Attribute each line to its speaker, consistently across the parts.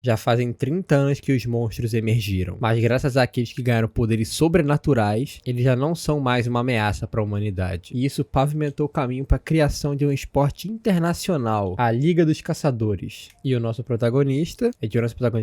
Speaker 1: Já fazem 30 anos que os monstros emergiram, mas graças àqueles que ganharam poderes sobrenaturais, eles já não são mais uma ameaça para a humanidade. E isso pavimentou o caminho para a criação de um esporte internacional, a Liga dos Caçadores. E o nosso protagonista,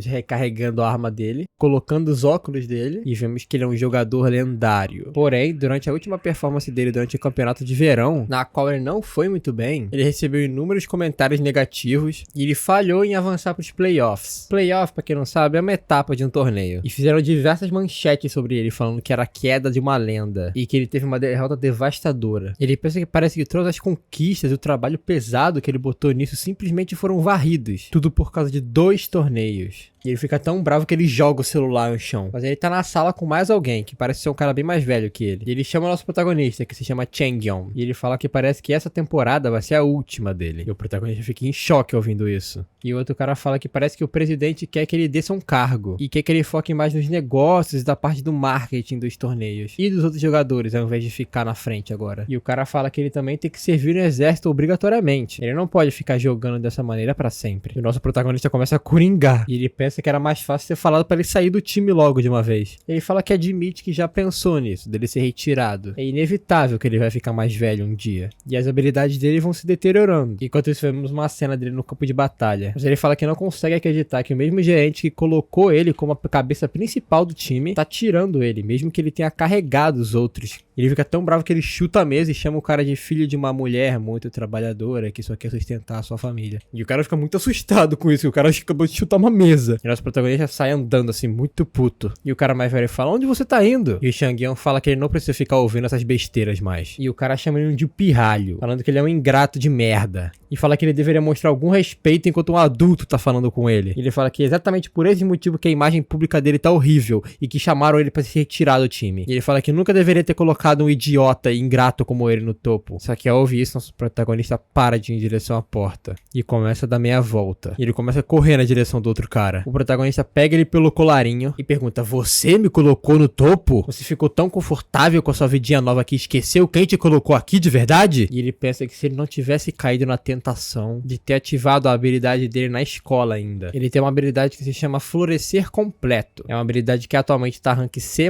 Speaker 1: recarregando a arma dele, colocando os óculos dele, e vemos que ele é um jogador lendário. Porém, durante a última performance dele durante o campeonato de verão, na qual ele não foi muito bem, ele recebeu inúmeros comentários negativos e ele falhou em avançar para os playoffs. Playoff, pra quem não sabe, é uma etapa de um torneio. E fizeram diversas manchetes sobre ele, falando que era a queda de uma lenda e que ele teve uma derrota devastadora. Ele pensa que parece que todas as conquistas e o trabalho pesado que ele botou nisso simplesmente foram varridos. Tudo por causa de 2 torneios. E ele fica tão bravo que ele joga o celular no chão. Mas ele tá na sala com mais alguém, que parece ser um cara bem mais velho que ele. E ele chama o nosso protagonista, que se chama Changyeon. E ele fala que parece que essa temporada vai ser a última dele. E o protagonista fica em choque ouvindo isso. E o outro cara fala que parece que o presidente quer que ele desça um cargo. E quer que ele foque mais nos negócios e da parte do marketing dos torneios. E dos outros jogadores, ao invés de ficar na frente agora. E o cara fala que ele também tem que servir no exército obrigatoriamente. Ele não pode ficar jogando dessa maneira pra sempre. E o nosso protagonista começa a coringar. E ele pensa que era mais fácil ter falado pra ele sair do time logo de uma vez. Ele fala que admite que já pensou nisso, dele ser retirado. É inevitável que ele vai ficar mais velho um dia. E as habilidades dele vão se deteriorando. Enquanto isso, vemos uma cena dele no campo de batalha. Mas ele fala que não consegue acreditar que o mesmo gerente que colocou ele como a cabeça principal do time tá tirando ele, mesmo que ele tenha carregado os outros. Ele fica tão bravo que ele chuta a mesa e chama o cara de filho de uma mulher muito trabalhadora que só quer sustentar a sua família. E o cara fica muito assustado com isso, o cara acabou de chutar uma mesa. E nosso protagonista sai andando assim, muito puto. E o cara mais velho fala, onde você tá indo? E o Changyeon fala que ele não precisa ficar ouvindo essas besteiras mais. E o cara chama ele de pirralho, falando que ele é um ingrato de merda. E fala que ele deveria mostrar algum respeito enquanto um adulto tá falando com ele. E ele fala que é exatamente por esse motivo que a imagem pública dele tá horrível e que chamaram ele pra se retirar do time. E ele fala que nunca deveria ter colocado um idiota e ingrato como ele no topo. Só que ao ouvir isso, nosso protagonista para de ir em direção à porta e começa a dar meia volta. E ele começa a correr na direção do outro cara. O protagonista pega ele pelo colarinho e pergunta, você me colocou no topo? Você ficou tão confortável com a sua vidinha nova que esqueceu quem te colocou aqui de verdade? E ele pensa que se ele não tivesse caído na tentação de ter ativado a habilidade dele na escola ainda. Ele tem uma habilidade que se chama Florescer Completo. É uma habilidade que atualmente tá rank C+,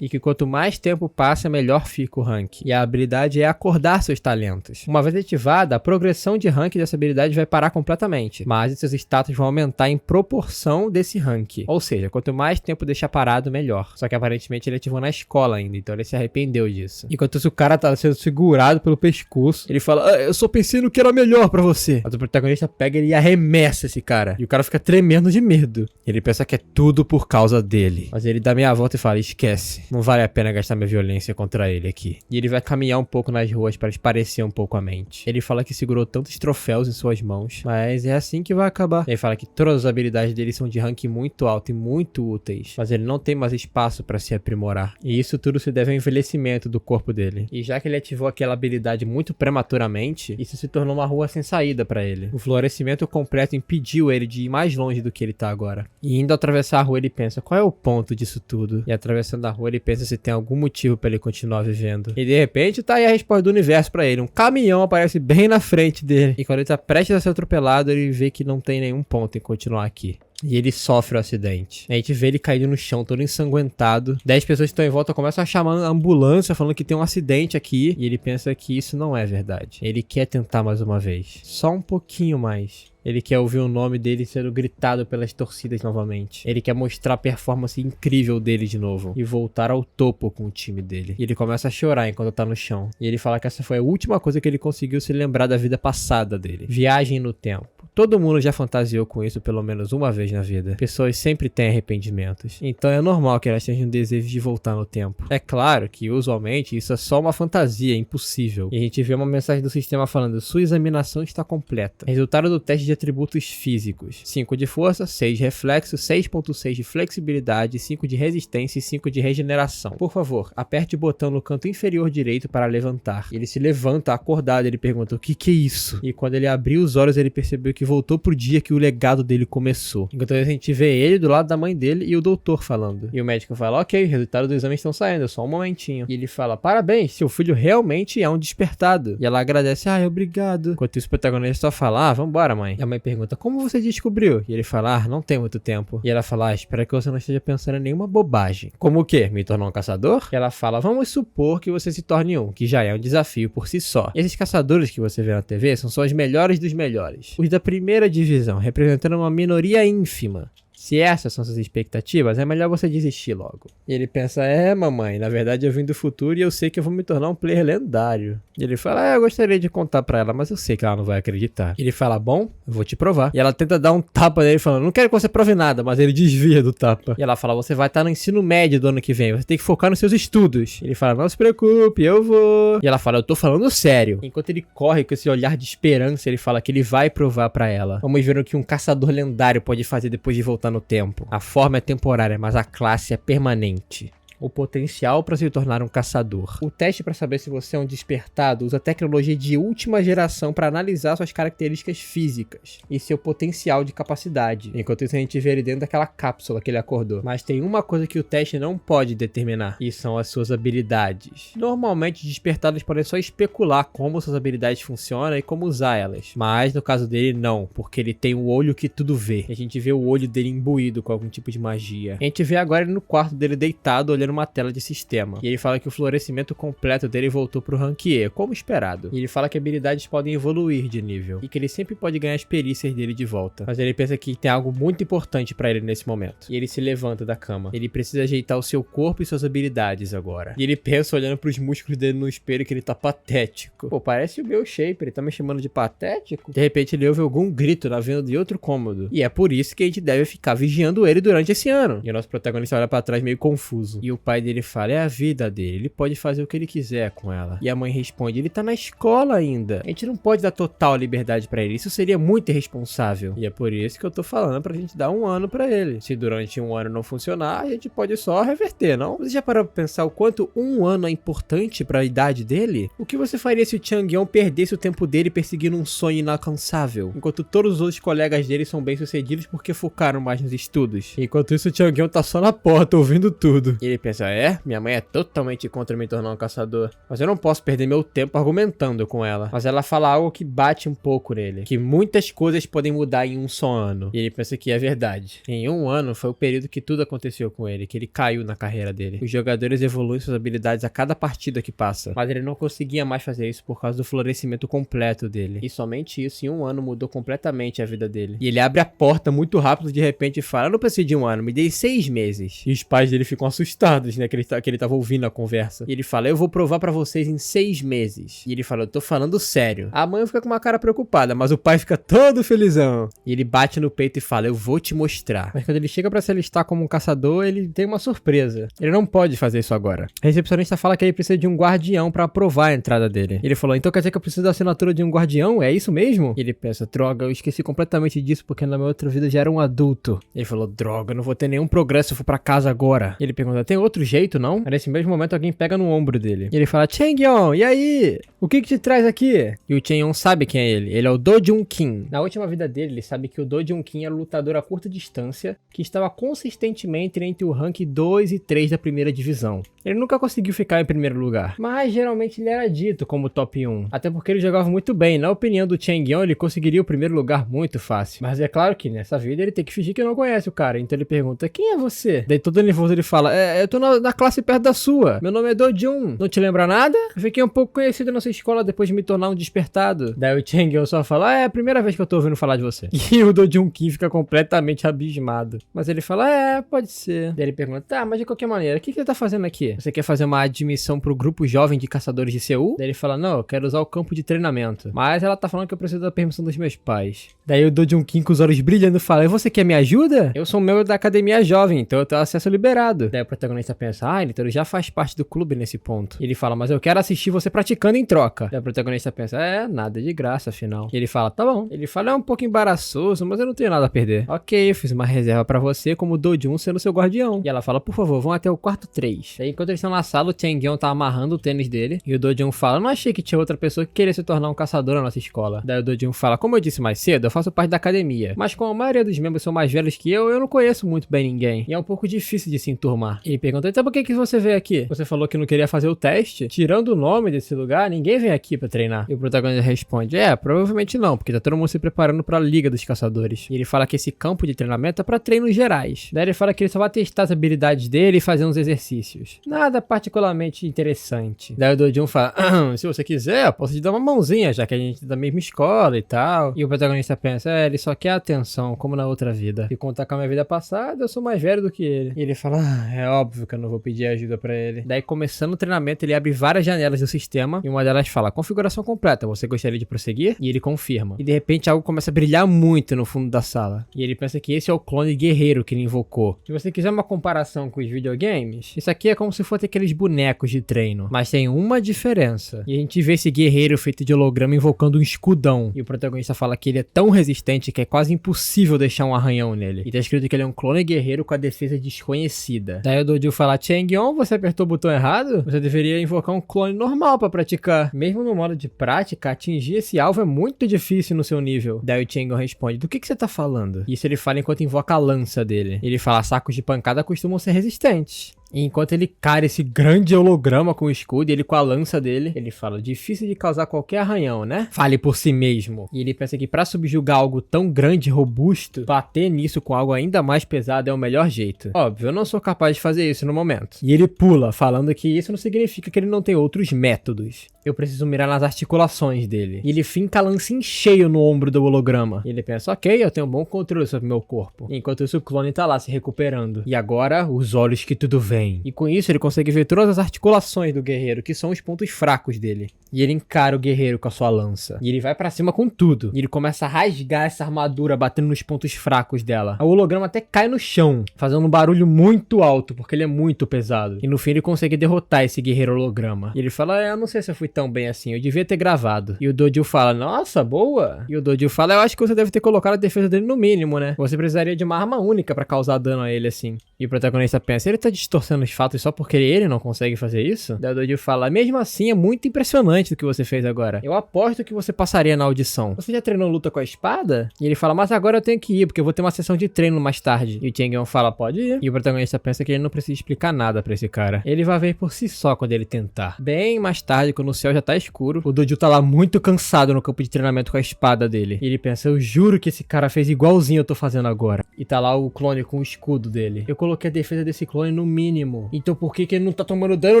Speaker 1: e que quanto mais tempo passa, melhor fica o rank. E a habilidade é acordar seus talentos. Uma vez ativada, a progressão de rank dessa habilidade vai parar completamente, mas seus status vão aumentar em proporção desse rank. Ou seja, quanto mais tempo deixar parado, melhor. Só que aparentemente ele ativou na escola ainda, então ele se arrependeu disso. Enquanto isso, o cara tá sendo segurado pelo pescoço, ele fala, eu só pensei no que era melhor pra você. Mas o protagonista pega ele e arremessa esse cara. E o cara fica tremendo de medo. Ele pensa que é tudo por causa dele. Mas ele dá meia volta e fala, esquece. Não vale a pena gastar minha violência contra ele aqui. E ele vai caminhar um pouco nas ruas para esparecer um pouco a mente. Ele fala que segurou tantos troféus em suas mãos, mas é assim que vai acabar. Ele fala que todas as habilidades dele são de rank muito alto e muito úteis, mas ele não tem mais espaço para se aprimorar. E isso tudo se deve ao envelhecimento do corpo dele. E já que ele ativou aquela habilidade muito prematuramente, isso se tornou uma rua sem saída para ele. O florescimento completo impediu ele de ir mais longe do que ele tá agora. E indo atravessar a rua, ele pensa, qual é o ponto disso tudo? E atravessando a rua, ele pensa se tem algum motivo para ele continuar vivendo. E de repente, tá aí a resposta do universo pra ele. Um caminhão aparece bem na frente dele. E quando ele tá prestes a ser atropelado, ele vê que não tem nenhum ponto em continuar aqui. E ele sofre o acidente. A gente vê ele caído no chão, todo ensanguentado. 10 pessoas que estão em volta começam a chamar a ambulância, falando que tem um acidente aqui. E ele pensa que isso não é verdade. Ele quer tentar mais uma vez. Só um pouquinho mais. Ele quer ouvir o nome dele sendo gritado pelas torcidas novamente. Ele quer mostrar a performance incrível dele de novo. E voltar ao topo com o time dele. E ele começa a chorar enquanto tá no chão. E ele fala que essa foi a última coisa que ele conseguiu se lembrar da vida passada dele. Viagem no tempo. Todo mundo já fantasiou com isso pelo menos uma vez na vida. Pessoas sempre têm arrependimentos. Então é normal que elas tenham um desejo de voltar no tempo. É claro que usualmente isso é só uma fantasia, impossível. E a gente vê uma mensagem do sistema falando, sua examinação está completa. Resultado do teste de atributos físicos. 5 de força, 6 de reflexo, 6.6 de flexibilidade, 5 de resistência e 5 de regeneração. Por favor, aperte o botão no canto inferior direito para levantar. Ele se levanta acordado, ele pergunta, o que é isso? E quando ele abriu os olhos, ele percebeu que voltou pro dia que o legado dele começou. Enquanto a gente vê ele do lado da mãe dele e o doutor falando. E o médico fala, ok, os resultados dos exames estão saindo, só um momentinho. E ele fala, parabéns, seu filho realmente é um despertado. E ela agradece, obrigado. Enquanto isso, o protagonista só fala, vambora, mãe. E a mãe pergunta, como você descobriu? E ele fala, não tem muito tempo. E ela fala, espero que você não esteja pensando em nenhuma bobagem. Como o quê? Me tornar um caçador? E ela fala, vamos supor que você se torne um, que já é um desafio por si só. E esses caçadores que você vê na TV são só os melhores dos melhores. Os da primeira divisão, representando uma minoria ínfima. Se essas são suas expectativas, é melhor você desistir logo. E ele pensa, mamãe, na verdade eu vim do futuro e eu sei que eu vou me tornar um player lendário. E ele fala, eu gostaria de contar pra ela, mas eu sei que ela não vai acreditar. E ele fala, bom, eu vou te provar. E ela tenta dar um tapa nele falando, não quero que você prove nada, mas ele desvia do tapa. E ela fala, você vai estar no ensino médio do ano que vem, você tem que focar nos seus estudos. Ele fala, não se preocupe, eu vou. E ela fala, eu tô falando sério. Enquanto ele corre com esse olhar de esperança, ele fala que ele vai provar pra ela. Vamos ver o que um caçador lendário pode fazer depois de voltar no tempo. A forma é temporária, mas a classe é permanente. O potencial para se tornar um caçador. O teste para saber se você é um despertado usa tecnologia de última geração para analisar suas características físicas e seu potencial de capacidade. Enquanto isso a gente vê ele dentro daquela cápsula que ele acordou. Mas tem uma coisa que o teste não pode determinar, e são as suas habilidades. Normalmente despertados podem só especular como suas habilidades funcionam e como usar elas. Mas no caso dele não, porque ele tem o olho que tudo vê. A gente vê o olho dele imbuído com algum tipo de magia. A gente vê agora ele no quarto dele deitado olhando uma tela de sistema. E ele fala que o florescimento completo dele voltou pro rank E, como esperado. E ele fala que habilidades podem evoluir de nível. E que ele sempre pode ganhar as perícias dele de volta. Mas ele pensa que tem algo muito importante pra ele nesse momento. E ele se levanta da cama. Ele precisa ajeitar o seu corpo e suas habilidades agora. E ele pensa olhando pros músculos dele no espelho que ele tá patético. Pô, parece o meu shape, ele tá me chamando de patético? De repente ele ouve algum grito na vinda de outro cômodo. E é por isso que a gente deve ficar vigiando ele durante esse ano. E o nosso protagonista olha pra trás meio confuso. E o pai dele fala, é a vida dele, ele pode fazer o que ele quiser com ela. E a mãe responde, ele tá na escola ainda. A gente não pode dar total liberdade pra ele, isso seria muito irresponsável. E é por isso que eu tô falando pra gente dar um ano pra ele. Se durante um ano não funcionar, a gente pode só reverter, não? Você já parou pra pensar o quanto um ano é importante pra idade dele? O que você faria se o Changyeon perdesse o tempo dele perseguindo um sonho inalcançável? Enquanto todos os outros colegas dele são bem-sucedidos porque focaram mais nos estudos. Enquanto isso, o Changyeon tá só na porta ouvindo tudo. E ele pensa, minha mãe é totalmente contra me tornar um caçador, mas eu não posso perder meu tempo argumentando com ela. Mas ela fala algo que bate um pouco nele, que muitas coisas podem mudar em um só ano. E ele pensa que é verdade. Em um ano foi o período que tudo aconteceu com ele, que ele caiu na carreira dele. Os jogadores evoluem suas habilidades a cada partida que passa, mas ele não conseguia mais fazer isso por causa do florescimento completo dele. E somente isso em um ano mudou completamente a vida dele. E ele abre a porta muito rápido de repente e fala, eu não preciso de um ano, me dei 6 meses. E os pais dele ficam assustados, né, que ele tava ouvindo a conversa. E ele fala, eu vou provar pra vocês em 6 meses. E ele fala, eu tô falando sério. A mãe fica com uma cara preocupada, mas o pai fica todo felizão. E ele bate no peito e fala, eu vou te mostrar. Mas quando ele chega pra se alistar como um caçador, ele tem uma surpresa. Ele não pode fazer isso agora. A recepcionista fala que ele precisa de um guardião pra aprovar a entrada dele. E ele falou, então quer dizer que eu preciso da assinatura de um guardião? É isso mesmo? E ele pensa, droga, eu esqueci completamente disso porque na minha outra vida já era um adulto. Ele falou, droga, eu não vou ter nenhum progresso se eu for pra casa agora. E ele pergunta, tem outro jeito, não? Nesse mesmo momento alguém pega no ombro dele. E ele fala, Changyeon, e aí? O que te traz aqui? E o Changyeon sabe quem é ele. Ele é o Do Jun Kim. Na última vida dele, ele sabe que o Do Jun Kim era um lutador a curta distância que estava consistentemente entre o rank 2 e 3 da primeira divisão. Ele nunca conseguiu ficar em primeiro lugar, mas geralmente ele era dito como top 1. Até porque ele jogava muito bem. Na opinião do Changyeon, ele conseguiria o primeiro lugar muito fácil. Mas é claro que nessa vida ele tem que fingir que não conhece o cara. Então ele pergunta, quem é você? Daí todo nervoso ele fala, eu tô na classe perto da sua. Meu nome é Do Jun. Não te lembra nada? Eu fiquei um pouco conhecido na sua escola depois de me tornar um despertado. Daí o Changyeon só fala, é a primeira vez que eu tô ouvindo falar de você. E o Do Jun Kim fica completamente abismado. Mas ele fala, pode ser. Daí ele pergunta, tá, mas de qualquer maneira, o que você tá fazendo aqui? Você quer fazer uma admissão pro grupo jovem de caçadores de Seul? Daí ele fala, não, eu quero usar o campo de treinamento. Mas ela tá falando que eu preciso da permissão dos meus pais. Daí o Do Jun Kim com os olhos brilhando fala, e você quer me ajuda? Eu sou um membro da academia jovem, então eu tenho acesso liberado. Daí o protagonista protagonista pensa, então ele já faz parte do clube nesse ponto. E ele fala, mas eu quero assistir você praticando em troca. Daí o protagonista pensa, nada de graça, afinal. E ele fala, tá bom. Ele fala, é um pouco embaraçoso, mas eu não tenho nada a perder. Ok, eu fiz uma reserva pra você como Dojun sendo seu guardião. E ela fala, por favor, vão até o quarto 3. Aí enquanto eles estão na sala, o Chang-yeon tá amarrando o tênis dele. E o Dojun fala, não achei que tinha outra pessoa que queria se tornar um caçador na nossa escola. Daí o Dojun fala, como eu disse mais cedo, eu faço parte da academia. Mas como a maioria dos membros são mais velhos que eu não conheço muito bem ninguém. E é um pouco difícil de se enturmar. Ele pergunta, então por que você veio aqui? Você falou que não queria fazer o teste? Tirando o nome desse lugar, ninguém vem aqui pra treinar. E o protagonista responde, provavelmente não, porque tá todo mundo se preparando pra Liga dos Caçadores. E ele fala que esse campo de treinamento é pra treinos gerais. Daí ele fala que ele só vai testar as habilidades dele e fazer uns exercícios. Nada particularmente interessante. Daí o Dojun fala, se você quiser, eu posso te dar uma mãozinha, já que a gente é da mesma escola e tal. E o protagonista pensa, ele só quer atenção, como na outra vida. E contar com a minha vida passada, eu sou mais velho do que ele. E ele fala, é óbvio que eu não vou pedir ajuda pra ele. Daí, começando o treinamento, ele abre várias janelas do sistema e uma delas fala, configuração completa, você gostaria de prosseguir? E ele confirma. E de repente algo começa a brilhar muito no fundo da sala. E ele pensa que esse é o clone guerreiro que ele invocou. Se você quiser uma comparação com os videogames, isso aqui é como se fosse aqueles bonecos de treino. Mas tem uma diferença. E a gente vê esse guerreiro feito de holograma invocando um escudão. E o protagonista fala que ele é tão resistente que é quase impossível deixar um arranhão nele. E tá escrito que ele é um clone guerreiro com a defesa desconhecida. Daí o Dojun fala, Chang-yeon, você apertou o botão errado? Você deveria invocar um clone normal pra praticar. Mesmo no modo de prática, atingir esse alvo é muito difícil no seu nível. Daí o Chang-yeon responde, do que você tá falando? Isso ele fala enquanto invoca a lança dele. Ele fala, sacos de pancada costumam ser resistentes. E enquanto ele cara esse grande holograma com o escudo e ele com a lança dele, ele fala, difícil de causar qualquer arranhão, né? Fale por si mesmo. E ele pensa que pra subjugar algo tão grande e robusto, bater nisso com algo ainda mais pesado é o melhor jeito. Óbvio, eu não sou capaz de fazer isso no momento. E ele pula, falando que isso não significa que ele não tem outros métodos. Eu preciso mirar nas articulações dele. E ele finca a lança em cheio no ombro do holograma. E ele pensa, ok, eu tenho um bom controle sobre meu corpo. Enquanto isso, o clone tá lá se recuperando. E agora, os olhos que tudo vem. E com isso ele consegue ver todas as articulações do guerreiro, que são os pontos fracos dele. E ele encara o guerreiro com a sua lança. E ele vai pra cima com tudo. E ele começa a rasgar essa armadura, batendo nos pontos fracos dela. O holograma até cai no chão, fazendo um barulho muito alto, porque ele é muito pesado. E no fim ele consegue derrotar esse guerreiro holograma. E ele fala, eu não sei se eu fui tão bem assim, eu devia ter gravado. E o Dojun fala, nossa, boa. E o Dojun fala, eu acho que você deve ter colocado a defesa dele no mínimo, né? Você precisaria de uma arma única pra causar dano a ele assim. E o protagonista pensa, ele tá distorcendo os fatos só porque ele não consegue fazer isso? Daí o Dojun fala, mesmo assim é muito impressionante do que você fez agora. Eu aposto que você passaria na audição. Você já treinou luta com a espada? E ele fala, mas agora eu tenho que ir, porque eu vou ter uma sessão de treino mais tarde. E o Chang-yeon fala, pode ir. E o protagonista pensa que ele não precisa explicar nada pra esse cara. Ele vai ver por si só quando ele tentar. Bem mais tarde, quando o céu já tá escuro, o Dojun tá lá muito cansado no campo de treinamento com a espada dele. E ele pensa, eu juro que esse cara fez igualzinho eu tô fazendo agora. E tá lá o clone com o escudo dele. Eu coloquei a defesa desse clone no mínimo. Então por que ele não tá tomando dano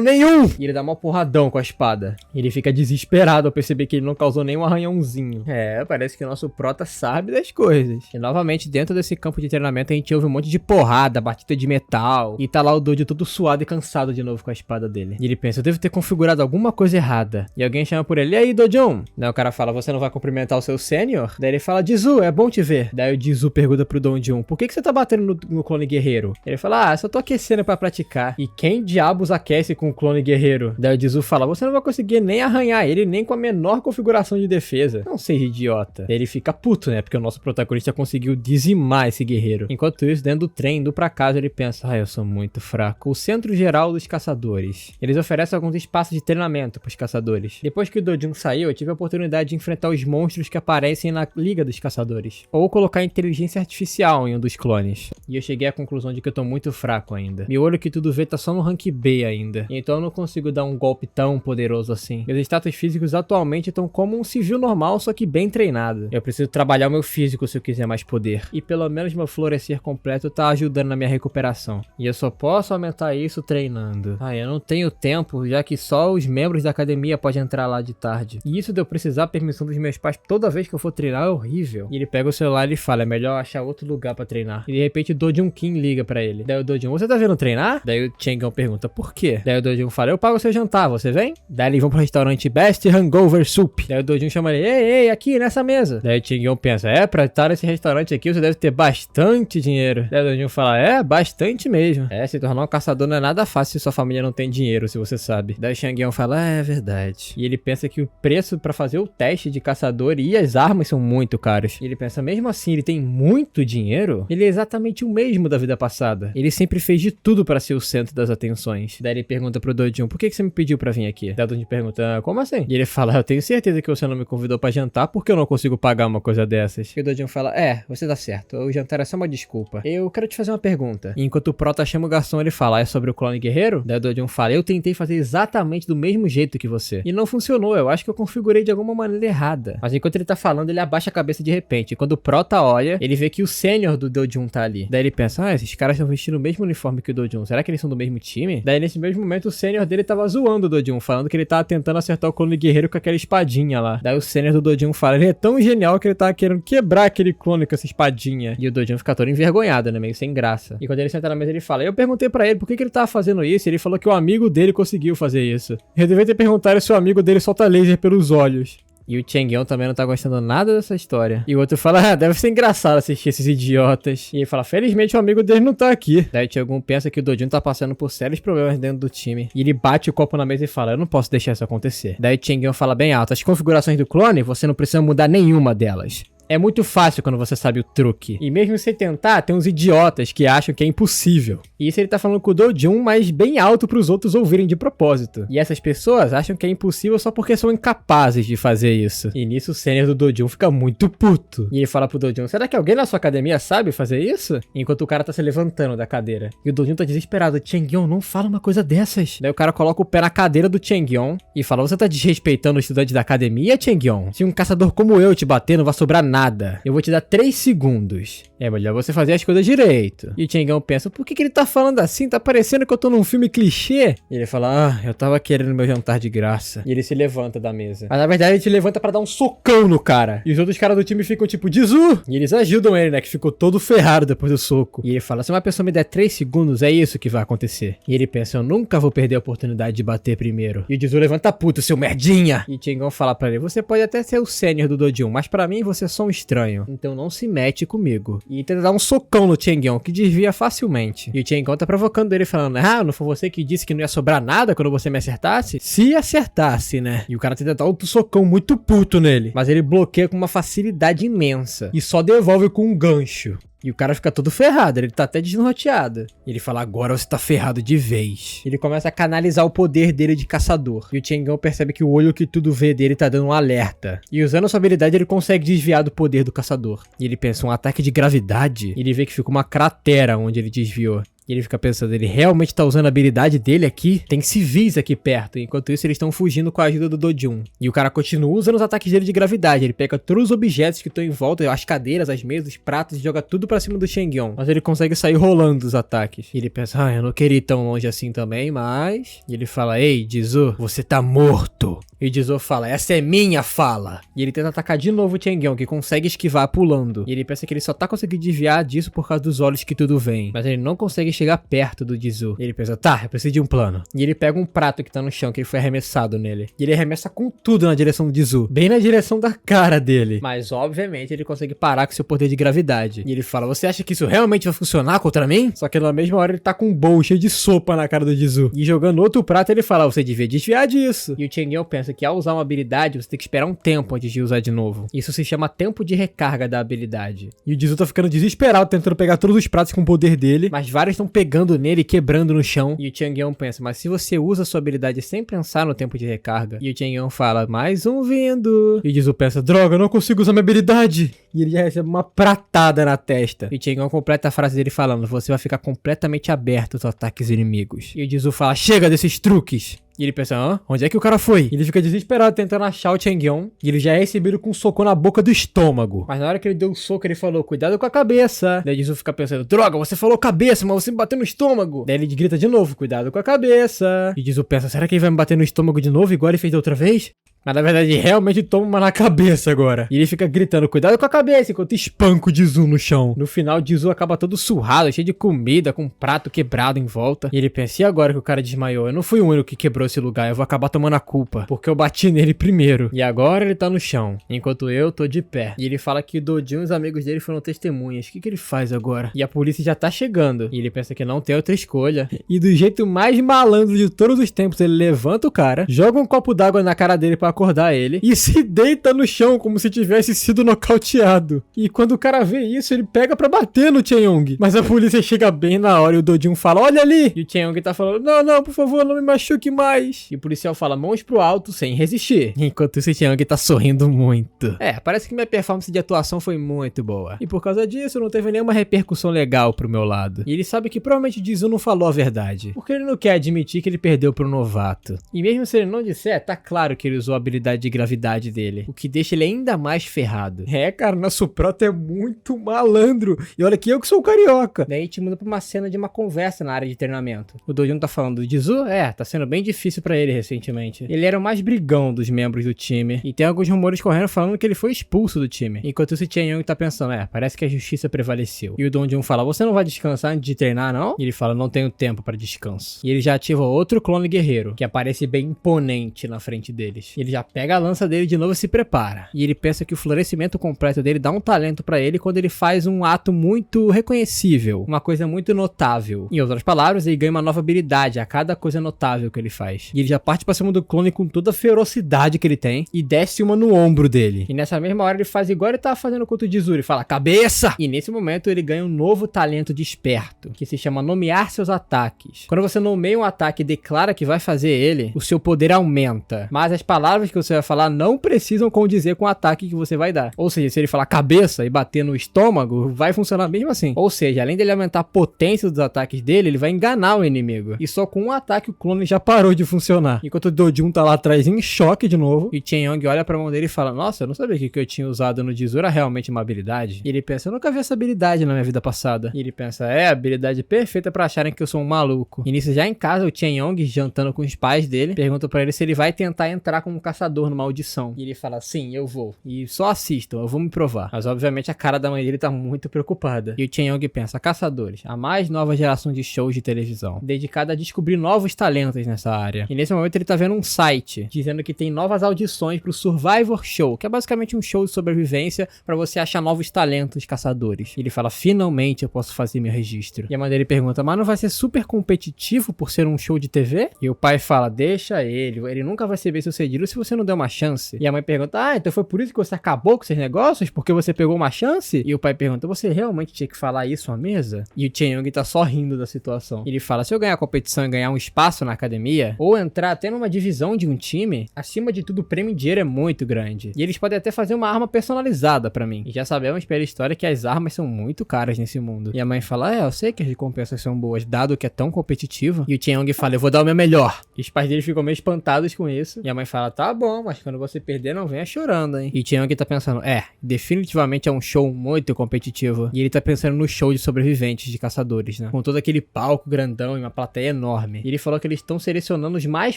Speaker 1: nenhum? E ele dá uma porradão com a espada. E ele fica desesperado ao perceber que ele não causou nenhum arranhãozinho. Parece que o nosso prota sabe das coisas. E novamente, dentro desse campo de treinamento, a gente ouve um monte de porrada, batida de metal. E tá lá o Dojun todo suado e cansado de novo com a espada dele. E ele pensa, eu devo ter configurado alguma coisa errada. E alguém chama por ele, e aí, Dojun? Daí o cara fala, você não vai cumprimentar o seu sênior? Daí ele fala, Jizu, é bom te ver. Daí o Jizu pergunta pro Dojun, por que você tá batendo no clone guerreiro? Ele fala, só tô aquecendo pra praticar. E quem diabos aquece com o clone guerreiro? Daí o Jizu fala, você não vai conseguir nem arranhar ele, nem com a menor configuração de defesa. Não seja idiota. Daí ele fica puto, né? Porque o nosso protagonista conseguiu dizimar esse guerreiro. Enquanto isso, dentro do trem, indo pra casa, ele pensa, eu sou muito fraco. O Centro Geral dos Caçadores. Eles oferecem alguns espaços de treinamento pros caçadores. Depois que o Dojun saiu, eu tive a oportunidade de enfrentar os monstros que aparecem na Liga dos Caçadores. Ou colocar inteligência artificial em um dos clones. E eu cheguei à conclusão de que eu tô muito fraco ainda. Meu olho que tudo vê tá só no rank B ainda. Então eu não consigo dar um golpe tão poderoso assim. Meus status físicos atualmente estão como um civil normal, só que bem treinado. Eu preciso trabalhar o meu físico se eu quiser mais poder. E pelo menos meu florescer completo tá ajudando na minha recuperação. E eu só posso aumentar isso treinando. Eu não tenho tempo, já que só os membros da academia podem entrar lá de tarde. E isso de eu precisar permissão dos meus pais toda vez que eu for treinar é horrível. E ele pega o celular e fala, é melhor achar outro lugar pra treinar. E de repente o Dojun Kim liga pra ele. ele. Daí o Dojun, você tá vindo treinar? Daí o Chang'e pergunta, por quê? Daí o Dojun fala, eu pago seu jantar, você vem? Daí eles vão pro restaurante Best Hangover Soup. Daí o Dojun chama ele, ei, aqui, nessa mesa. Daí o Chang'e pensa, pra estar nesse restaurante aqui você deve ter bastante dinheiro. Daí o Dojun fala, bastante mesmo. Se tornar um caçador não é nada fácil se sua família não tem dinheiro, se você sabe. Daí o Chang'e fala, é verdade. E ele pensa que o preço pra fazer o teste de caçador e as armas são muito caros. E ele pensa, mesmo assim, ele tem muito dinheiro? Ele é exatamente o mesmo da vida passada. Ele sempre fez de tudo pra ser o centro das atenções. Daí ele pergunta pro Dojun, por que você me pediu pra vir aqui? Daí o Dojun pergunta, como assim? E ele fala, eu tenho certeza que você não me convidou pra jantar porque eu não consigo pagar uma coisa dessas. E o Dojun fala, você tá certo, o jantar é só uma desculpa. Eu quero te fazer uma pergunta. E enquanto o Prota chama o garçom, ele fala, é sobre o clone guerreiro? Daí o Dojun fala, eu tentei fazer exatamente do mesmo jeito que você. E não funcionou, eu acho que eu configurei de alguma maneira errada. Mas enquanto ele tá falando, ele abaixa a cabeça de repente. E quando o Prota olha, ele vê que o sênior do Dojun tá ali. Daí ele pensa, esses caras estão vestindo o mesmo uniforme que o Dojun. Será que eles são do mesmo time? Daí nesse mesmo momento o sênior dele tava zoando o Dojun, falando que ele tava tentando acertar o clone guerreiro com aquela espadinha lá. Daí o sênior do Dojun fala, ele é tão genial que ele tava querendo quebrar aquele clone com essa espadinha. E o Dojun fica todo envergonhado, né? Meio sem graça. E quando ele senta na mesa, ele fala, eu perguntei pra ele por que ele tava fazendo isso. E ele falou que o amigo dele conseguiu fazer isso. Eu devia ter perguntado se o amigo dele solta laser pelos olhos. E o Chang'e também não tá gostando nada dessa história. E o outro fala, deve ser engraçado assistir esses idiotas. E ele fala, felizmente o amigo dele não tá aqui. Daí o Chang'e pensa que o Dojun tá passando por sérios problemas dentro do time. E ele bate o copo na mesa e fala, eu não posso deixar isso acontecer. Daí o Chang'e fala bem alto, as configurações do clone, você não precisa mudar nenhuma delas. É muito fácil quando você sabe o truque. E mesmo sem tentar, tem uns idiotas que acham que é impossível. E isso ele tá falando com o Dojun, mas bem alto pros outros ouvirem de propósito. E essas pessoas acham que é impossível só porque são incapazes de fazer isso. E nisso o sênior do Dojun fica muito puto. E ele fala pro Dojun, será que alguém na sua academia sabe fazer isso? Enquanto o cara tá se levantando da cadeira. E o Dojun tá desesperado. Chang'e, não fala uma coisa dessas. Daí o cara coloca o pé na cadeira do Chang'e e fala, você tá desrespeitando o estudante da academia, Chang'e? Se um caçador como eu te bater, não vai sobrar nada. Eu vou te dar 3 segundos. É melhor você fazer as coisas direito. E o Chang'e pensa, por que ele tá falando assim? Tá parecendo que eu tô num filme clichê. E ele fala, eu tava querendo meu jantar de graça. E ele se levanta da mesa. Mas na verdade ele se levanta pra dar um socão no cara. E os outros caras do time ficam tipo, Jizu! E eles ajudam ele, né? Que ficou todo ferrado depois do soco. E ele fala, se uma pessoa me der 3 segundos, é isso que vai acontecer. E ele pensa, eu nunca vou perder a oportunidade de bater primeiro. E o Jizu levanta puto, seu merdinha! E o Chang'e fala pra ele, você pode até ser o sênior do Dojun, mas pra mim você é só um estranho. Então não se mete comigo. E tenta dar um socão no Chang'e, que desvia facilmente. E o Chang'e tá provocando ele, falando, não foi você que disse que não ia sobrar nada quando você me acertasse? Se acertasse, né? E o cara tenta dar outro socão muito puto nele. Mas ele bloqueia com uma facilidade imensa. E só devolve com um gancho. E o cara fica todo ferrado, ele tá até desnorteado. Ele fala, agora você tá ferrado de vez. Ele começa a canalizar o poder dele de caçador. E o Chang'e percebe que o olho que tudo vê dele tá dando um alerta. E usando sua habilidade, ele consegue desviar do poder do caçador. E ele pensa, um ataque de gravidade? E ele vê que fica uma cratera onde ele desviou. E ele fica pensando, ele realmente tá usando a habilidade dele aqui? Tem civis aqui perto. Enquanto isso, eles estão fugindo com a ajuda do Dojun. E o cara continua usando os ataques dele de gravidade. Ele pega todos os objetos que estão em volta, as cadeiras, as mesas, os pratos, e joga tudo pra cima do Chang'e. Mas ele consegue sair rolando dos ataques. E ele pensa, eu não queria ir tão longe assim também, mas... E ele fala, ei, Jizu, você tá morto. E o Jizu fala, essa é minha fala. E ele tenta atacar de novo o Chang'e, que consegue esquivar pulando. E ele pensa que ele só tá conseguindo desviar disso por causa dos olhos que tudo vem. Mas ele não consegue chegar perto do Jizu. E ele pensa, tá, eu preciso de um plano. E ele pega um prato que tá no chão, que ele foi arremessado nele. E ele arremessa com tudo na direção do Jizu. Bem na direção da cara dele. Mas, obviamente, ele consegue parar com seu poder de gravidade. E ele fala, você acha que isso realmente vai funcionar contra mim? Só que na mesma hora ele tá com um bowl cheio de sopa na cara do Jizu. E jogando outro prato, ele fala, você devia desviar disso. E o Chang'e pensa que ao usar uma habilidade, você tem que esperar um tempo antes de usar de novo. Isso se chama tempo de recarga da habilidade. E o Jizu tá ficando desesperado, tentando pegar todos os pratos com o poder dele. Mas vários estão pegando nele e quebrando no chão. E o Chang'e pensa, mas se você usa a sua habilidade sem pensar no tempo de recarga. E o Chang'e fala, mais um vindo. E o Jizu pensa, droga, eu não consigo usar minha habilidade. E ele já recebe uma pratada na testa. E o Chang'e completa a frase dele falando, você vai ficar completamente aberto aos ataques inimigos. E o Jizu fala, chega desses truques. E ele pensa, onde é que o cara foi? E ele fica desesperado tentando achar o Chang'e. E ele já é recebido com um soco na boca do estômago. Mas na hora que ele deu o soco, ele falou, cuidado com a cabeça. Daí o Jizu fica pensando, droga, você falou cabeça, mas você me bateu no estômago. Daí ele grita de novo, cuidado com a cabeça. E o Jizu pensa, será que ele vai me bater no estômago de novo, igual ele fez da outra vez? Mas na verdade realmente toma uma na cabeça agora. E ele fica gritando, cuidado com a cabeça, enquanto espanca o Jisoo no chão. No final, o Jisoo acaba todo surrado, cheio de comida, com um prato quebrado em volta. E ele pensa, e agora que o cara desmaiou? Eu não fui o único que quebrou esse lugar, eu vou acabar tomando a culpa, porque eu bati nele primeiro. E agora ele tá no chão, enquanto eu tô de pé. E ele fala que o Dojin e os amigos dele foram testemunhas. O que ele faz agora? E a polícia já tá chegando. E ele pensa que não tem outra escolha. E do jeito mais malandro de todos os tempos, ele levanta o cara, joga um copo d'água na cara dele pra acordar ele e se deita no chão como se tivesse sido nocauteado. E quando o cara vê isso, ele pega pra bater no Chae-young. Mas a polícia chega bem na hora e o Dojin fala, olha ali! E o Chae-young tá falando, não, por favor, não me machuque mais. E o policial fala, mãos pro alto, sem resistir. Enquanto isso, o Chae-young tá sorrindo muito. Parece que minha performance de atuação foi muito boa. E por causa disso, não teve nenhuma repercussão legal pro meu lado. E ele sabe que provavelmente o Jisoo não falou a verdade. Porque ele não quer admitir que ele perdeu pro novato. E mesmo se ele não disser, tá claro que ele usou a habilidade de gravidade dele. O que deixa ele ainda mais ferrado. Cara, nosso prota é muito malandro. E olha que eu que sou carioca. Daí a gente muda pra uma cena de uma conversa na área de treinamento. O Dojin tá falando, do Jisoo? Tá sendo bem difícil pra ele recentemente. Ele era o mais brigão dos membros do time. E tem alguns rumores correndo falando que ele foi expulso do time. Enquanto isso, o Chae-young tá pensando, parece que a justiça prevaleceu. E o Dojin fala, você não vai descansar antes de treinar, não? E ele fala, não tenho tempo pra descanso. E ele já ativa outro clone guerreiro, que aparece bem imponente na frente deles. E ele já pega a lança dele de novo e se prepara. E ele pensa que o florescimento completo dele dá um talento pra ele quando ele faz um ato muito reconhecível, uma coisa muito notável. Em outras palavras, ele ganha uma nova habilidade a cada coisa notável que ele faz. E ele já parte pra cima do clone com toda a ferocidade que ele tem e desce uma no ombro dele. E nessa mesma hora ele faz igual ele tava fazendo contra o Jisoo, ele fala, cabeça! E nesse momento ele ganha um novo talento de esperto, que se chama nomear seus ataques. Quando você nomeia um ataque e declara que vai fazer ele, o seu poder aumenta. Mas as palavras que você vai falar não precisam condizer com o ataque que você vai dar. Ou seja, se ele falar cabeça e bater no estômago, vai funcionar mesmo assim. Ou seja, além dele aumentar a potência dos ataques dele, ele vai enganar o inimigo. E só com um ataque o clone já parou de funcionar. Enquanto o Dojin tá lá atrás em choque de novo, e o Chae-young olha pra mão dele e fala, nossa, eu não sabia que o que eu tinha usado no Jisoo era realmente uma habilidade. E ele pensa, eu nunca vi essa habilidade na minha vida passada. E ele pensa, a habilidade perfeita pra acharem que eu sou um maluco. E nisso já em casa, o Chae-young, jantando com os pais dele, pergunta pra ele se ele vai tentar entrar como caçador numa audição. E ele fala, sim, eu vou. E só assistam, eu vou me provar. Mas obviamente a cara da mãe dele tá muito preocupada. E o Chae-young pensa, caçadores, a mais nova geração de shows de televisão, dedicada a descobrir novos talentos nessa área. E nesse momento ele tá vendo um site, dizendo que tem novas audições pro Survivor Show, que é basicamente um show de sobrevivência pra você achar novos talentos caçadores. E ele fala, finalmente eu posso fazer meu registro. E a mãe dele pergunta, mas não vai ser super competitivo por ser um show de TV? E o pai fala, deixa ele nunca vai ser bem sucedido se você não der uma chance. E a mãe pergunta, então foi por isso que você acabou com seus negócios? Porque você pegou uma chance? E o pai pergunta, você realmente tinha que falar isso à mesa? E o Chae-young tá só rindo da situação. Ele fala, se eu ganhar a competição e ganhar um espaço na academia, ou entrar até numa divisão de um time, acima de tudo o prêmio em dinheiro é muito grande. E eles podem até fazer uma arma personalizada pra mim. E já sabemos pela história que as armas são muito caras nesse mundo. E a mãe fala, eu sei que as recompensas são boas, dado que é tão competitivo. E o Chae-young fala, eu vou dar o meu melhor. E os pais dele ficam meio espantados com isso. E a mãe fala, tá bom, mas quando você perder, não venha chorando, hein. E o Chae-young tá pensando, definitivamente é um show muito competitivo. E ele tá pensando no show de sobreviventes de caçadores, né? Com todo aquele palco grandão e uma plateia enorme. E ele falou que eles estão selecionando os mais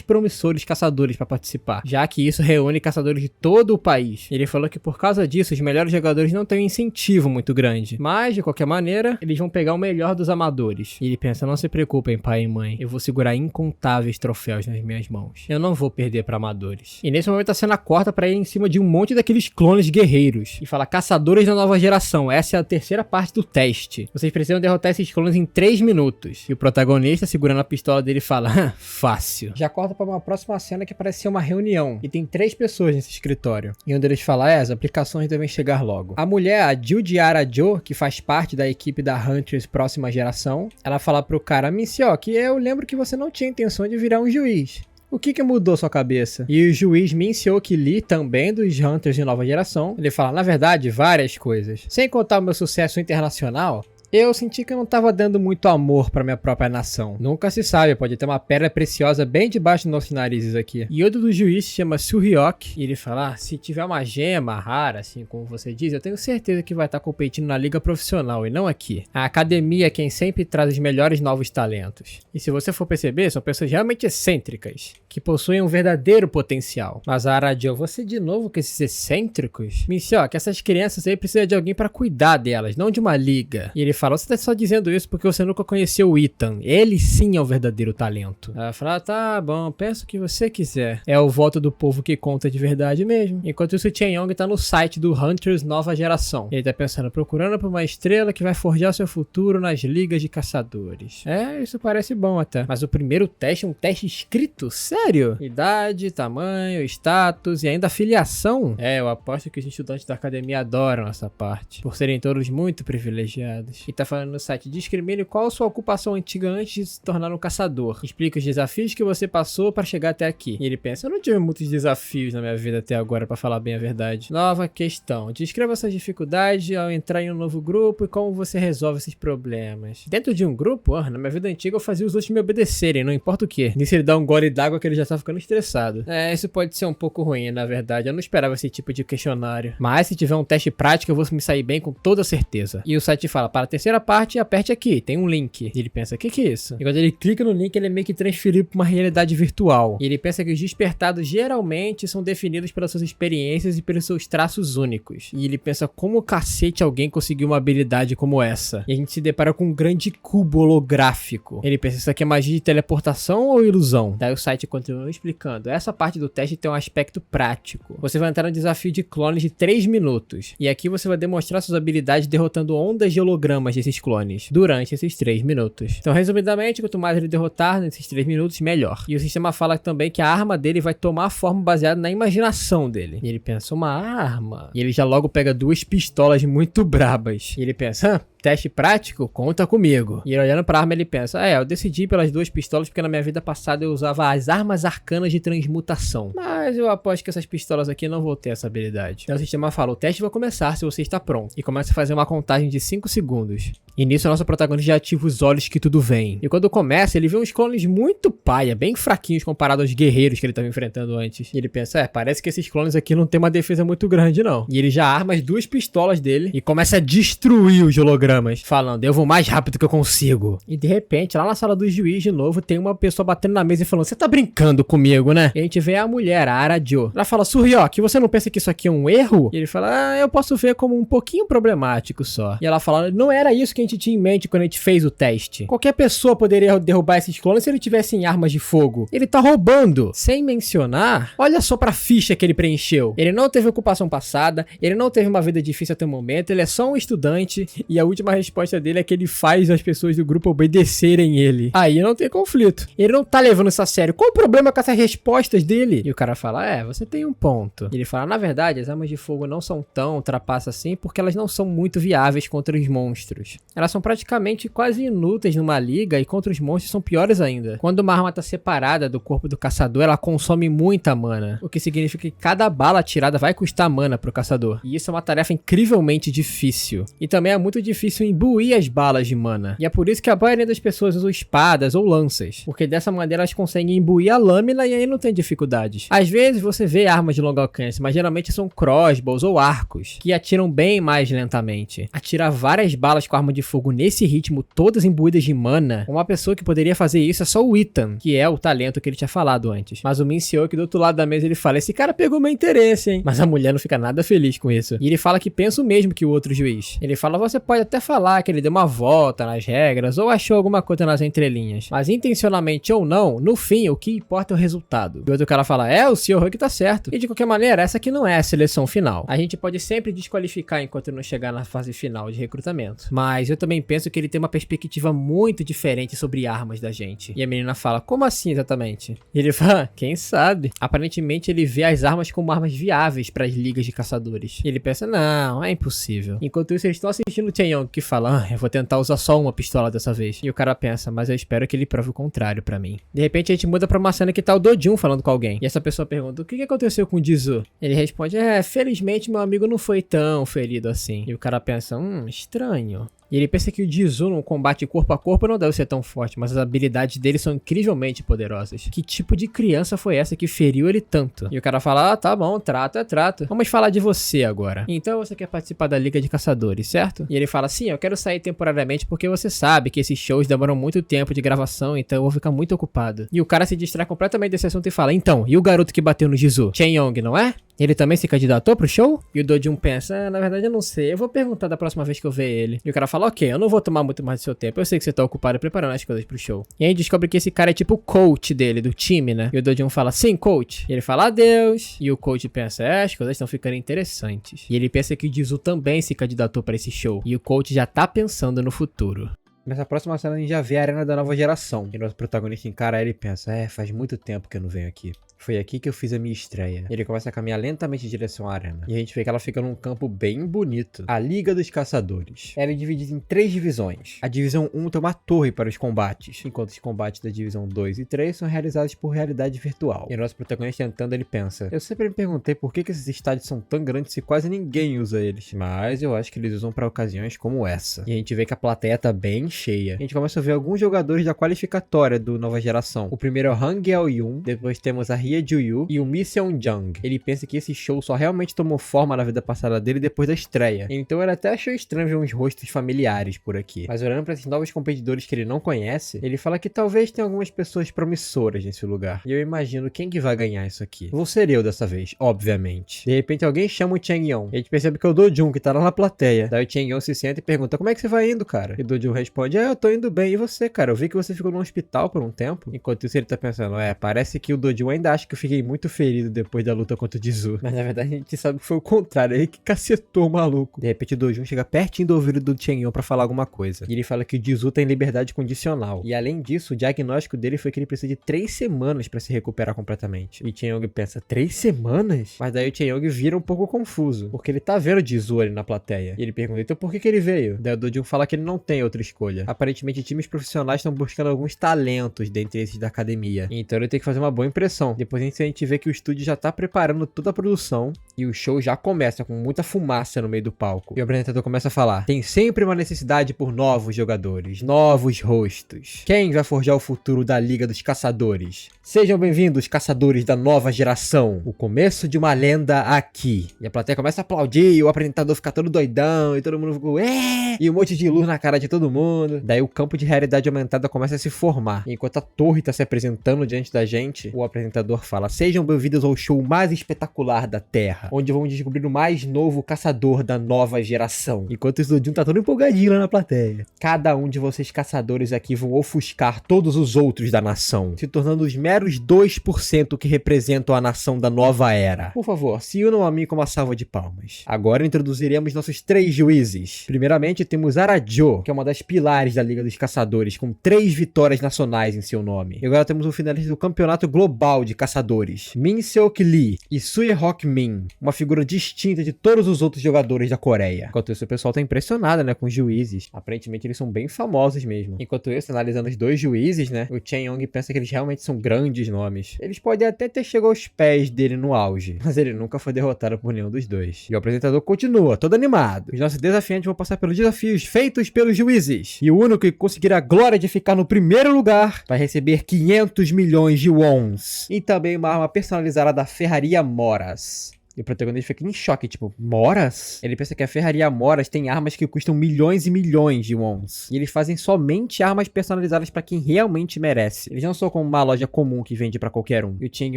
Speaker 1: promissores caçadores pra participar, já que isso reúne caçadores de todo o país. Ele falou que por causa disso, os melhores jogadores não têm um incentivo muito grande. Mas, de qualquer maneira, eles vão pegar o melhor dos amadores. E ele pensa, não se preocupem, pai e mãe. Eu vou segurar incontáveis troféus nas minhas mãos. Eu não vou perder pra amadores. E nesse momento a cena corta pra ir em cima de um monte daqueles clones guerreiros. E fala, caçadores da nova geração. Essa é a terceira parte do teste. Vocês precisam derrotar esses clones em 3 minutos. E o protagonista, segurando a pistola dele, fala, fácil. Já corta pra uma próxima cena que parece ser uma reunião. E tem 3 pessoas nesse escritório. E um deles fala, as aplicações devem chegar logo. A mulher, a Judiara Jo, que faz parte da equipe da Huntress próxima geração, ela fala pro cara, Minseo, que eu lembro que você não tinha intenção de virar um juiz. O que mudou sua cabeça? E o juiz Min-seok Lee, também dos Hunters de nova geração, ele fala, na verdade, várias coisas. Sem contar o meu sucesso internacional, Eu senti que eu não tava dando muito amor pra minha própria nação. Nunca se sabe, pode ter uma pedra preciosa bem debaixo dos nossos narizes aqui. E outro do juiz se chama Suryok, e ele fala, se tiver uma gema rara, assim como você diz, eu tenho certeza que vai estar competindo na liga profissional e não aqui. A academia é quem sempre traz os melhores novos talentos. E se você for perceber, são pessoas realmente excêntricas, que possuem um verdadeiro potencial. Mas Aradio, você de novo com esses excêntricos? Minshyok, essas crianças aí precisam de alguém pra cuidar delas, não de uma liga. E ele fala, você tá só dizendo isso porque você nunca conheceu o Ethan. Ele sim é o verdadeiro talento. Ela fala, tá bom, pensa o que você quiser. É o voto do povo que conta de verdade mesmo. Enquanto isso, o Chen Yong tá no site do Hunters Nova Geração. Ele tá pensando, procurando por uma estrela que vai forjar seu futuro nas ligas de caçadores. É, isso parece bom até. Mas o primeiro teste é um teste escrito? Sério? Idade, tamanho, status e ainda filiação? É, eu aposto que os estudantes da academia adoram essa parte, por serem todos muito privilegiados. E tá falando no site, discrimine qual sua ocupação antiga antes de se tornar um caçador. Explique os desafios que você passou para chegar até aqui. E ele pensa, eu não tive muitos desafios na minha vida até agora, para falar bem a verdade. Nova questão. Descreva suas dificuldades ao entrar em um novo grupo e como você resolve esses problemas. Dentro de um grupo, na minha vida antiga eu fazia os outros me obedecerem, não importa o que. Nisso ele dá um gole d'água que ele já tá ficando estressado. É, isso pode ser um pouco ruim, na verdade. Eu não esperava esse tipo de questionário. Mas se tiver um teste prático, eu vou me sair bem com toda certeza. E o site fala, para a terceira parte, aperte aqui, tem um link. E ele pensa, o que é isso? E quando ele clica no link, ele é meio que transferido para uma realidade virtual. E ele pensa que os despertados geralmente são definidos pelas suas experiências e pelos seus traços únicos. E ele pensa, como cacete alguém conseguiu uma habilidade como essa? E a gente se depara com um grande cubo holográfico. Ele pensa, isso aqui é magia de teleportação ou ilusão? Daí o site continua explicando, essa parte do teste tem um aspecto prático. Você vai entrar no desafio de clones de 3 minutos. E aqui você vai demonstrar suas habilidades derrotando ondas de hologramas desses clones durante esses 3 minutos. Então, resumidamente, quanto mais ele derrotar nesses 3 minutos, melhor. E o sistema fala também que a arma dele vai tomar forma baseada na imaginação dele. E ele pensa, uma arma? E ele já logo pega 2 pistolas muito brabas. E ele pensa, teste prático? Conta comigo. E ele olhando pra arma, ele pensa, eu decidi pelas 2 pistolas porque na minha vida passada eu usava as armas arcanas de transmutação. Mas eu aposto que essas pistolas aqui não vão ter essa habilidade. Então o sistema fala, o teste vai começar se você está pronto. E começa a fazer uma contagem de 5 segundos. E nisso, a nossa protagonista já ativa os olhos que tudo vem. E quando começa, ele vê uns clones muito paia, bem fraquinhos comparado aos guerreiros que ele estava enfrentando antes. E ele pensa, parece que esses clones aqui não tem uma defesa muito grande, não. E ele já arma as 2 pistolas dele e começa a destruir os hologramas, falando, eu vou mais rápido que eu consigo. E de repente, lá na sala do juiz, de novo, tem uma pessoa batendo na mesa e falando, você tá brincando comigo, né? E a gente vê a mulher, a Aradio. Ela fala, Suryok, você não pensa que isso aqui é um erro? E ele fala, eu posso ver como um pouquinho problemático só. E ela fala, não era isso que a gente tinha em mente quando a gente fez o teste. Qualquer pessoa poderia derrubar esses clones se ele tivesse em armas de fogo. Ele tá roubando. Sem mencionar, olha só pra ficha que ele preencheu. Ele não teve ocupação passada, ele não teve uma vida difícil até o momento, ele é só um estudante e a última resposta dele é que ele faz as pessoas do grupo obedecerem ele. Aí não tem conflito. Ele não tá levando isso a sério. Qual o problema com essas respostas dele? E o cara fala, você tem um ponto. E ele fala, na verdade, as armas de fogo não são tão trapaças assim porque elas não são muito viáveis contra os monstros. Elas são praticamente quase inúteis numa liga e contra os monstros são piores ainda. Quando uma arma tá separada do corpo do caçador, ela consome muita mana, o que significa que cada bala atirada vai custar mana pro caçador. E isso é uma tarefa incrivelmente difícil. E também é muito difícil imbuir as balas de mana. E é por isso que a maioria das pessoas usa espadas ou lanças, porque dessa maneira elas conseguem imbuir a lâmina e aí não tem dificuldades. Às vezes você vê armas de longo alcance, mas geralmente são crossbows ou arcos, que atiram bem mais lentamente. Atirar várias balas com arma de fogo nesse ritmo, todas imbuídas de mana, uma pessoa que poderia fazer isso é só o Ethan, que é o talento que ele tinha falado antes. Mas o Minshyok do outro lado da mesa ele fala, esse cara pegou meu interesse, hein? Mas a mulher não fica nada feliz com isso. E ele fala que pensa o mesmo que o outro juiz. Ele fala, você pode até falar que ele deu uma volta nas regras ou achou alguma coisa nas entrelinhas, mas intencionalmente ou não, no fim, o que importa é o resultado. E o outro cara fala, o Sr. Huck tá certo. E de qualquer maneira, essa aqui não é a seleção final. A gente pode sempre desqualificar enquanto não chegar na fase final de recrutamento. Mas eu também penso que ele tem uma perspectiva muito diferente sobre armas da gente. E a menina fala, como assim exatamente? E ele fala, quem sabe? Aparentemente ele vê as armas como armas viáveis para as ligas de caçadores. E ele pensa, não, é impossível. Enquanto isso, eles estão assistindo o Chen Yong que fala, eu vou tentar usar só uma pistola dessa vez. E o cara pensa, mas eu espero que ele prove o contrário pra mim. De repente a gente muda pra uma cena que tá o Do-jun falando com alguém. E essa pessoa pergunta, o que aconteceu com o Jisoo? Ele responde, felizmente meu amigo não foi tão ferido assim. E o cara pensa, estranho. E ele pensa que o Jizu no combate corpo a corpo não deve ser tão forte, mas as habilidades dele são incrivelmente poderosas. Que tipo de criança foi essa que feriu ele tanto? E o cara fala, ah, tá bom, trato é trato. Vamos falar de você agora. Então você quer participar da Liga de Caçadores, certo? E ele fala, sim, eu quero sair temporariamente porque você sabe que esses shows demoram muito tempo de gravação, então eu vou ficar muito ocupado. E o cara se distrai completamente desse assunto e fala, então, e o garoto que bateu no Jizu? Chen Yong, não é? Ele também se candidatou pro show? E o Do-jun pensa, na verdade eu não sei, eu vou perguntar da próxima vez que eu ver ele. E o cara fala, ok, eu não vou tomar muito mais do seu tempo, eu sei que você tá ocupado preparando as coisas pro show. E aí descobre que esse cara é tipo o coach dele, do time, né? E o Do-jun fala, sim, coach. E ele fala, adeus. E o coach pensa, as coisas estão ficando interessantes. E ele pensa que o Jizu também se candidatou pra esse show. E o coach já tá pensando no futuro. Nessa próxima cena a gente já vê a arena da nova geração. E nosso protagonista encara ele e pensa, faz muito tempo que eu não venho aqui. Foi aqui que eu fiz a minha estreia. Ele começa a caminhar lentamente em direção à arena. E a gente vê que ela fica num campo bem bonito. A Liga dos Caçadores. Ela é dividida em 3 divisões. A divisão 1 tem uma torre para os combates, enquanto os combates da divisão 2 e 3 são realizados por realidade virtual. E o nosso protagonista entrando, ele pensa, eu sempre me perguntei por que esses estádios são tão grandes se quase ninguém usa eles. Mas eu acho que eles usam para ocasiões como essa. E a gente vê que a plateia tá bem cheia. A gente começa a ver alguns jogadores da qualificatória do nova geração. O primeiro é o Han Gyeol-yoon, depois temos a Hye Ju-yu e o Mi Seon-jung. Ele pensa que esse show só realmente tomou forma na vida passada dele depois da estreia. Então ele até achou estranho ver uns rostos familiares por aqui. Mas olhando para esses novos competidores que ele não conhece, ele fala que talvez tenha algumas pessoas promissoras nesse lugar. E eu imagino quem que vai ganhar isso aqui. Vou ser eu dessa vez, obviamente. De repente alguém chama o Chang Yeon. E a gente percebe que é o Do-jun que tá lá na plateia. Daí o Chang Yeon se senta e pergunta, como é que você vai indo, cara? E o Do-jun responde, eu tô indo bem. E você, cara? Eu vi que você ficou no hospital por um tempo. Enquanto isso ele tá pensando, parece que o Do-jun ainda acha que eu fiquei muito ferido depois da luta contra o Jizu. Mas na verdade a gente sabe que foi o contrário. Ele que cacetou o maluco. De repente o Do-jun chega pertinho do ouvido do Chang Yeon pra falar alguma coisa. E ele fala que o Jizu tem liberdade condicional. E além disso, o diagnóstico dele foi que ele precisa de 3 semanas pra se recuperar completamente. E o Chang Yeon pensa, 3 semanas? Mas daí o Chang Yeon vira um pouco confuso. Porque ele tá vendo o Jizu ali na plateia. E ele pergunta, então por que ele veio? Daí o Do-jun fala que ele não tem outra escolha. Aparentemente times profissionais estão buscando alguns talentos dentre esses da academia. Então ele tem que fazer uma boa impressão. Depois a gente vê que o estúdio já tá preparando toda a produção e o show já começa com muita fumaça no meio do palco. E o apresentador começa a falar, tem sempre uma necessidade por novos jogadores, novos rostos. Quem vai forjar o futuro da Liga dos Caçadores? Sejam bem-vindos, caçadores da nova geração. O começo de uma lenda aqui. E a plateia começa a aplaudir, e o apresentador fica todo doidão, e todo mundo ficou, e um monte de luz na cara de todo mundo. Daí o campo de realidade aumentada começa a se formar. E enquanto a torre tá se apresentando diante da gente, o apresentador fala, sejam bem-vindos ao show mais espetacular da Terra, onde vamos descobrir o mais novo caçador da nova geração. Enquanto isso, o Do-jun tá todo empolgadinho lá na plateia. Cada um de vocês caçadores aqui vão ofuscar todos os outros da nação, se tornando os meros 2% que representam a nação da nova era. Por favor, se unam a mim com uma salva de palmas. Agora introduziremos nossos 3 juízes. Primeiramente temos Arajo, que é uma das pilares da Liga dos Caçadores, com 3 vitórias nacionais em seu nome. E agora temos o finalista do Campeonato Global de Caçadores, Min Seok Lee e Sue-Hok Min, uma figura distinta de todos os outros jogadores da Coreia. Enquanto isso, o pessoal tá impressionado, né, com os juízes. Aparentemente eles são bem famosos mesmo. Enquanto isso, analisando os 2 juízes, né, o Chang Yeon pensa que eles realmente são grandes nomes. Eles podem até ter chegado aos pés dele no auge, mas ele nunca foi derrotado por nenhum dos 2. E o apresentador continua, todo animado. Os nossos desafiantes vão passar pelos desafios feitos pelos juízes. E o único que conseguir a glória de ficar no primeiro lugar vai receber 500 milhões de wons. E também uma arma personalizada da Ferraria Moras. E o protagonista fica em choque, tipo, Moras? Ele pensa que a Ferraria Moras tem armas que custam milhões e milhões de wons. E eles fazem somente armas personalizadas pra quem realmente merece. Eles não são como uma loja comum que vende pra qualquer um. E o Chang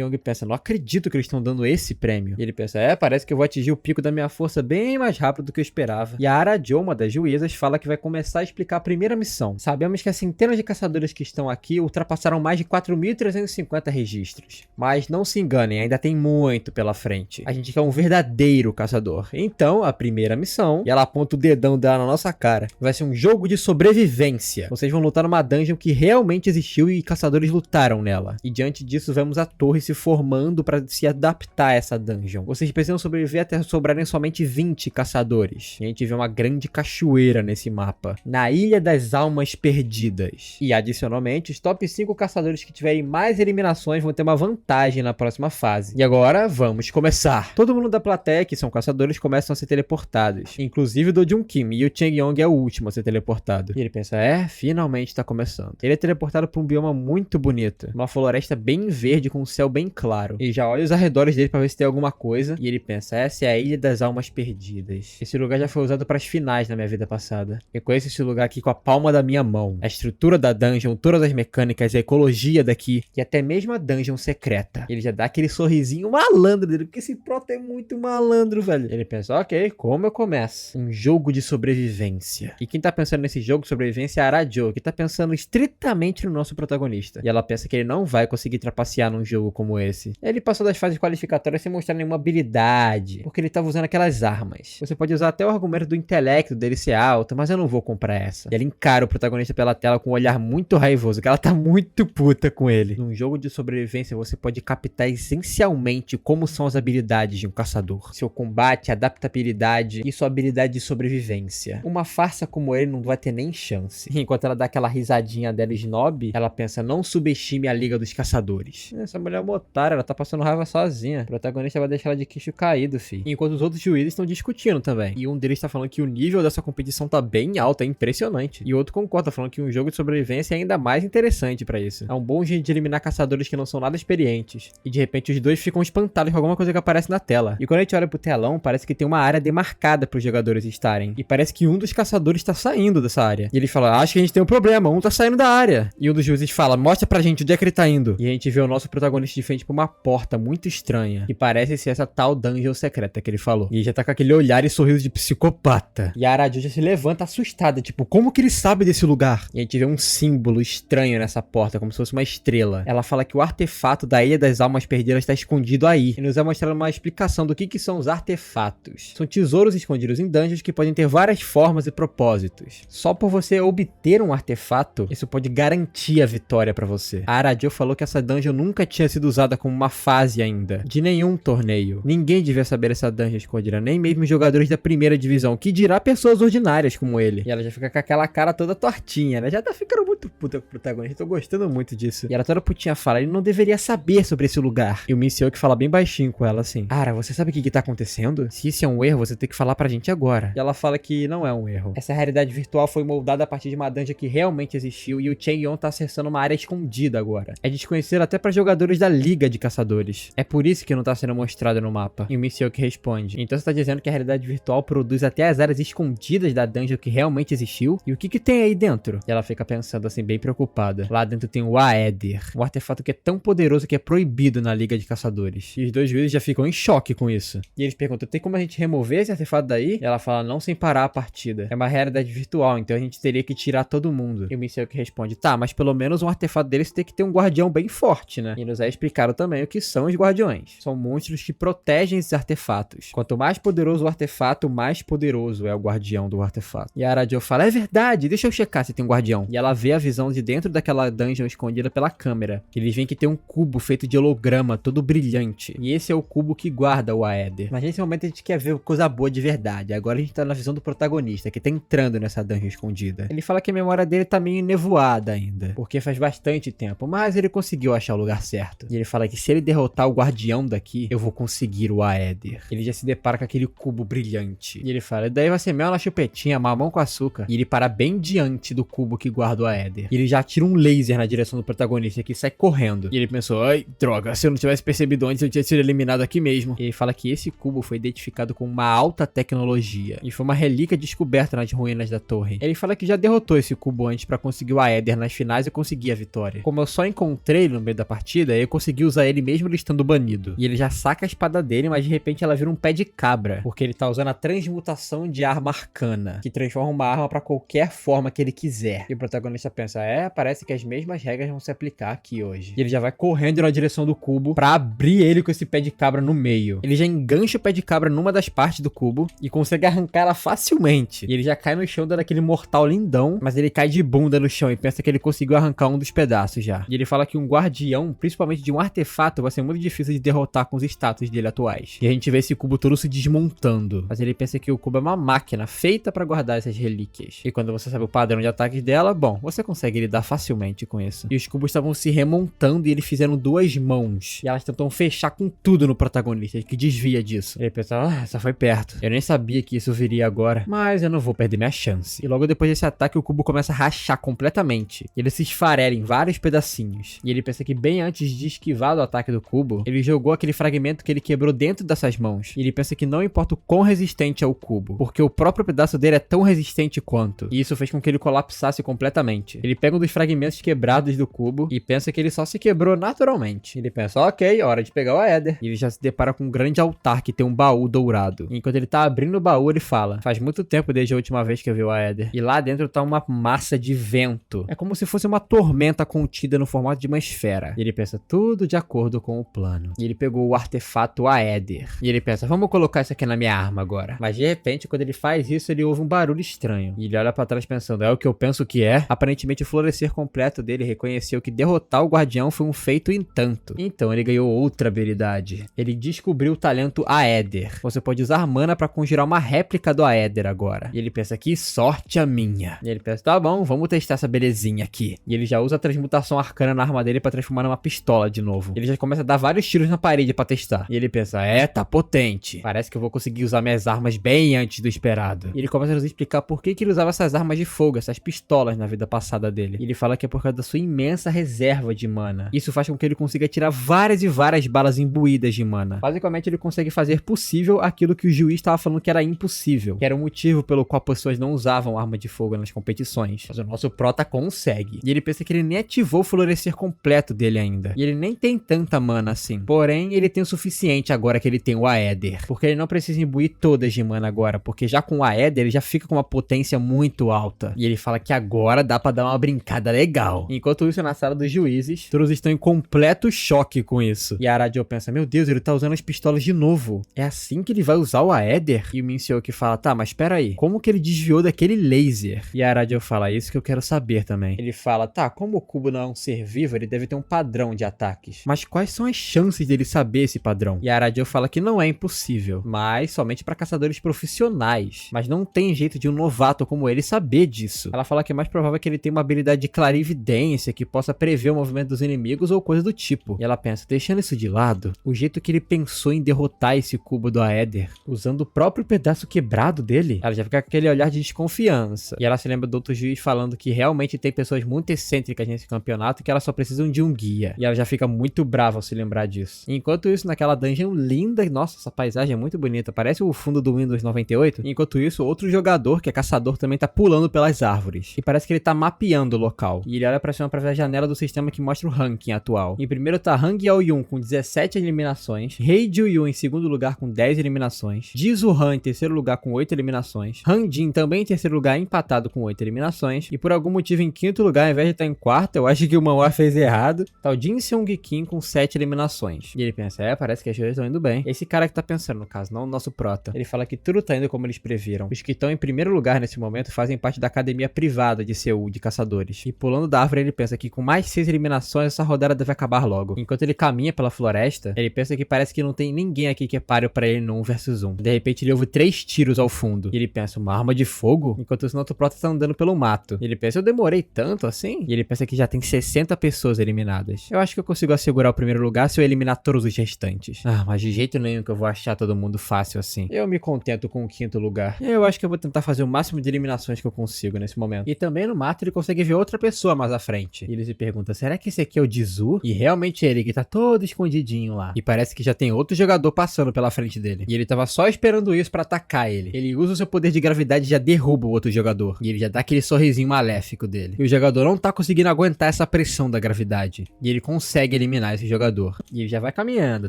Speaker 1: Yeon pensa, não acredito que eles estão dando esse prêmio. E ele pensa, parece que eu vou atingir o pico da minha força bem mais rápido do que eu esperava. E a Arajo, uma das juízas, fala que vai começar a explicar a primeira missão. Sabemos que as centenas de caçadores que estão aqui ultrapassaram mais de 4.350 registros. Mas não se enganem, ainda tem muito pela frente. A gente que é um verdadeiro caçador. Então, a primeira missão, e ela aponta o dedão dela na nossa cara, vai ser um jogo de sobrevivência. Vocês vão lutar numa dungeon que realmente existiu e caçadores lutaram nela. E diante disso, vemos a torre se formando para se adaptar a essa dungeon. Vocês precisam sobreviver até sobrarem somente 20 caçadores. E a gente vê uma grande cachoeira nesse mapa, na Ilha das Almas Perdidas. E adicionalmente, os top 5 caçadores que tiverem mais eliminações vão ter uma vantagem na próxima fase. E agora, vamos começar! Todo mundo da plateia, que são caçadores, começam a ser teleportados. Inclusive o Do Jun Kim, e o Chang Yong é o último a ser teleportado. E ele pensa, finalmente tá começando. Ele é teleportado pra um bioma muito bonito. Uma floresta bem verde com um céu bem claro. Ele já olha os arredores dele pra ver se tem alguma coisa. E ele pensa, essa é a Ilha das Almas Perdidas. Esse lugar já foi usado pras finais na minha vida passada. Eu conheço esse lugar aqui com a palma da minha mão. A estrutura da dungeon, todas as mecânicas, a ecologia daqui. E até mesmo a dungeon secreta. Ele já dá aquele sorrisinho malandro dele, porque esse prota é muito malandro, velho. Ele pensa, ok, como eu começo? Um jogo de sobrevivência. E quem tá pensando nesse jogo de sobrevivência é a Arajo, que tá pensando estritamente no nosso protagonista. E ela pensa que ele não vai conseguir trapacear num jogo como esse. Ele passou das fases qualificatórias sem mostrar nenhuma habilidade, porque ele tava usando aquelas armas. Você pode usar até o argumento do intelecto dele ser alto, mas eu não vou comprar essa. E ela encara o protagonista pela tela com um olhar muito raivoso, que ela tá muito puta com ele. Num jogo de sobrevivência, você pode captar essencialmente como são as habilidades de um caçador. Seu combate, adaptabilidade e sua habilidade de sobrevivência. Uma farsa como ele não vai ter nem chance. Enquanto ela dá aquela risadinha dela snob, ela pensa, não subestime a Liga dos Caçadores. Essa mulher é uma otária, ela tá passando raiva sozinha. O protagonista vai deixar ela de queixo caído, fi. Enquanto os outros juízes estão discutindo também. E um deles tá falando que o nível dessa competição tá bem alto, é impressionante. E o outro concorda, falando que um jogo de sobrevivência é ainda mais interessante pra isso. É um bom jeito de eliminar caçadores que não são nada experientes. E de repente os dois ficam espantados com alguma coisa que aparece na tela. E quando a gente olha pro telão, parece que tem uma área demarcada pros jogadores estarem. E parece que um dos caçadores tá saindo dessa área. E ele fala, acho que a gente tem um problema, um tá saindo da área. E um dos juízes fala, mostra pra gente onde é que ele tá indo. E a gente vê o nosso protagonista de frente pra uma porta muito estranha. Que parece ser essa tal dungeon secreta que ele falou. E ele já tá com aquele olhar e sorriso de psicopata. E a Arajo já se levanta assustada, tipo, como que ele sabe desse lugar? E a gente vê um símbolo estranho nessa porta, como se fosse uma estrela. Ela fala que o artefato da Ilha das Almas Perdidas está escondido aí. E nos vai mostrar uma explicação do que são os artefatos. São tesouros escondidos em dungeons que podem ter várias formas e propósitos. Só por você obter um artefato, isso pode garantir a vitória pra você. A Arajo falou que essa dungeon nunca tinha sido usada como uma fase ainda, de nenhum torneio. Ninguém devia saber essa dungeon escondida, nem mesmo os jogadores da primeira divisão, que dirá pessoas ordinárias como ele. E ela já fica com aquela cara toda tortinha, né? Já tá ficando muito puta com o protagonista, tô gostando muito disso. E ela toda putinha fala, ele não deveria saber sobre esse lugar. E o Minseo que fala bem baixinho com ela assim, Ara, você sabe o que tá acontecendo? Se isso é um erro, você tem que falar pra gente agora. E ela fala que não é um erro. Essa realidade virtual foi moldada a partir de uma dungeon que realmente existiu e o Chang Yong tá acessando uma área escondida agora. É desconhecido até pra jogadores da Liga de Caçadores. É por isso que não tá sendo mostrado no mapa. E o Minseo que responde, então você tá dizendo que a realidade virtual produz até as áreas escondidas da dungeon que realmente existiu? E o que tem aí dentro? E ela fica pensando assim, bem preocupada. Lá dentro tem o Aether, um artefato que é tão poderoso que é proibido na Liga de Caçadores. E os dois juízes já ficam em choque com isso. E eles perguntam, tem como a gente remover esse artefato daí? E ela fala, não sem parar a partida. É uma realidade virtual, então a gente teria que tirar todo mundo. E o Minseo que responde, tá, mas pelo menos um artefato deles tem que ter um guardião bem forte, né? E nos é explicado também o que são os guardiões. São monstros que protegem esses artefatos. Quanto mais poderoso o artefato, mais poderoso é o guardião do artefato. E a Arajo fala, é verdade, deixa eu checar se tem um guardião. E ela vê a visão de dentro daquela dungeon escondida pela câmera. Eles veem que tem um cubo feito de holograma, todo brilhante. E esse é o cubo que guarda o Aether. Mas nesse momento a gente quer ver coisa boa de verdade. Agora a gente tá na visão do protagonista, que tá entrando nessa dungeon escondida. Ele fala que a memória dele tá meio nevoada ainda, porque faz bastante tempo, mas ele conseguiu achar o lugar certo. E ele fala que se ele derrotar o guardião daqui, eu vou conseguir o Aether. Ele já se depara com aquele cubo brilhante. E ele fala, daí vai ser mel na chupetinha, mamão com açúcar. E ele para bem diante do cubo que guarda o Aether. E ele já tira um laser na direção do protagonista, que sai correndo. E ele pensou, ai, droga, se eu não tivesse percebido antes, eu tinha sido eliminado aqui mesmo. E ele fala que esse cubo foi identificado com uma alta tecnologia. E foi uma relíquia descoberta nas ruínas da torre. Ele fala que já derrotou esse cubo antes pra conseguir o Aether nas finais e conseguir a vitória. Como eu só encontrei ele no meio da partida, eu consegui usar ele mesmo ele estando banido. E ele já saca a espada dele, mas de repente ela vira um pé de cabra. Porque ele tá usando a transmutação de arma arcana, que transforma uma arma pra qualquer forma que ele quiser. E o protagonista pensa, parece que as mesmas regras vão se aplicar aqui hoje. E ele já vai correndo na direção do cubo pra abrir ele com esse pé de cabra no meio. Ele já engancha o pé de cabra numa das partes do cubo e consegue arrancar ela facilmente. E ele já cai no chão dando aquele mortal lindão, mas ele cai de bunda no chão e pensa que ele conseguiu arrancar um dos pedaços já. E ele fala que um guardião, principalmente de um artefato, vai ser muito difícil de derrotar com os status dele atuais. E a gente vê esse cubo todo se desmontando. Mas ele pensa que o cubo é uma máquina feita pra guardar essas relíquias. E quando você sabe o padrão de ataques dela, bom, você consegue lidar facilmente com isso. E os cubos estavam se remontando e eles fizeram duas mãos. E elas tentam fechar com tudo no protagonista. oportunista que desvia disso. Ele pensa, essa foi perto. Eu nem sabia que isso viria agora, mas eu não vou perder minha chance. E logo depois desse ataque, o cubo começa a rachar completamente. Ele se esfarela em vários pedacinhos. E ele pensa que bem antes de esquivar do ataque do cubo, ele jogou aquele fragmento que ele quebrou dentro dessas mãos. E ele pensa que não importa o quão resistente é o cubo, porque o próprio pedaço dele é tão resistente quanto. E isso fez com que ele colapsasse completamente. Ele pega um dos fragmentos quebrados do cubo e pensa que ele só se quebrou naturalmente. Ele pensa, ok, hora de pegar o Aether. E ele já se depara com um grande altar que tem um baú dourado. E enquanto ele tá abrindo o baú, ele fala, faz muito tempo desde a última vez que eu vi o Aether. E lá dentro tá uma massa de vento. É como se fosse uma tormenta contida no formato de uma esfera. E ele pensa, tudo de acordo com o plano. E ele pegou o artefato Aether. E ele pensa, vamos colocar isso aqui na minha arma agora. Mas de repente, quando ele faz isso, ele ouve um barulho estranho. E ele olha pra trás pensando, é o que eu penso que é? Aparentemente o florescer completo dele reconheceu que derrotar o guardião foi um feito em tanto. Então ele ganhou outra habilidade. Ele descobriu o talento Aether. Você pode usar mana pra conjurar uma réplica do Aether agora. E ele pensa, que sorte a minha. E ele pensa, tá bom, vamos testar essa belezinha aqui. E ele já usa a transmutação arcana na arma dele pra transformar numa pistola de novo. Ele já começa a dar vários tiros na parede pra testar. E ele pensa, tá potente. Parece que eu vou conseguir usar minhas armas bem antes do esperado. E ele começa a nos explicar por que ele usava essas armas de fogo, essas pistolas na vida passada dele. E ele fala que é por causa da sua imensa reserva de mana. Isso faz com que ele consiga tirar várias e várias balas imbuídas de mana. Basicamente ele consegue fazer possível aquilo que o juiz estava falando que era impossível, que era o motivo pelo qual pessoas não usavam arma de fogo nas competições. Mas o nosso prota consegue. E ele pensa que ele nem ativou o florescer completo dele ainda. E ele nem tem tanta mana assim. Porém, ele tem o suficiente agora que ele tem o Aether. Porque ele não precisa imbuir todas de mana agora, porque já com o Aether ele já fica com uma potência muito alta. E ele fala que agora dá pra dar uma brincada legal. Enquanto isso, na sala dos juízes, todos estão em completo choque com isso. E a Aradio pensa, meu Deus, ele tá usando as pistolas de novo. É assim que ele vai usar o Aether? E o Minseo-ki fala, tá, mas pera aí, como que ele desviou daquele laser? E a Aradio fala, isso que eu quero saber também. Ele fala, tá, como o cubo não é um ser vivo, ele deve ter um padrão de ataques. Mas quais são as chances dele saber esse padrão? E a Aradio fala que não é impossível, mas somente pra caçadores profissionais. Mas não tem jeito de um novato como ele saber disso. Ela fala que é mais provável que ele tenha uma habilidade de clarividência que possa prever o movimento dos inimigos ou coisa do tipo. E ela pensa, deixando isso de lado, o jeito que ele pensou em derrotar esse cubo do Aether, usando o próprio pedaço quebrado dele, ela já fica com aquele olhar de desconfiança. E ela se lembra do outro juiz falando que realmente tem pessoas muito excêntricas nesse campeonato e que elas só precisam de um guia. E ela já fica muito brava ao se lembrar disso. Enquanto isso, naquela dungeon linda, nossa, essa paisagem é muito bonita, parece o fundo do Windows 98. Enquanto isso, outro jogador, que é caçador, também tá pulando pelas árvores. E parece que ele tá mapeando o local. E ele olha pra cima pra ver a janela do sistema que mostra o ranking atual. Em primeiro tá Hang Yao-yun com 17 eliminações, Rei Ju-yun em segundo lugar com 10 eliminações, Jizu Han em terceiro lugar com 8 eliminações, Han Jin também em terceiro lugar empatado com 8 eliminações, e por algum motivo em quinto lugar, ao invés de estar em quarto, eu acho que o Manhwa fez errado, tá o Jin Seung-kim com 7 eliminações. E ele pensa, parece que as coisas estão indo bem. Esse cara que tá pensando, no caso, não o nosso prota. Ele fala que tudo tá indo como eles previram. Os que estão em primeiro lugar nesse momento fazem parte da academia privada de Seul, de caçadores. E pulando da árvore, ele pensa que com mais 6 eliminações, essa rodada deve acabar logo. Enquanto ele caminha pela floresta, ele pensa que parece que não tem ninguém aqui que é páreo pra ele no 1 vs 1. De repente, ele ouve 3 tiros ao fundo. E ele pensa, uma arma de fogo? Enquanto o outro prota tá andando pelo mato. E ele pensa, eu demorei tanto assim? E ele pensa que já tem 60 pessoas eliminadas. Eu acho que eu consigo assegurar o primeiro lugar se eu eliminar todos os restantes. Mas de jeito nenhum que eu vou achar todo mundo fácil assim. Eu me contento com o quinto lugar. Eu acho que eu vou tentar fazer o máximo de eliminações que eu consigo nesse momento. E também no mato ele consegue ver outra pessoa mais à frente. E ele se pergunta, será que esse aqui é o Jizu? E realmente é ele que tá todo escondidinho lá. E parece que já tem outro jogador passando pela frente dele. E ele tava só esperando isso pra atacar ele. Ele usa o seu poder de gravidade e já derruba o outro jogador. E ele já dá aquele sorrisinho maléfico dele. E o jogador não tá conseguindo aguentar essa pressão da gravidade. E ele consegue eliminar esse jogador. E ele já vai caminhando,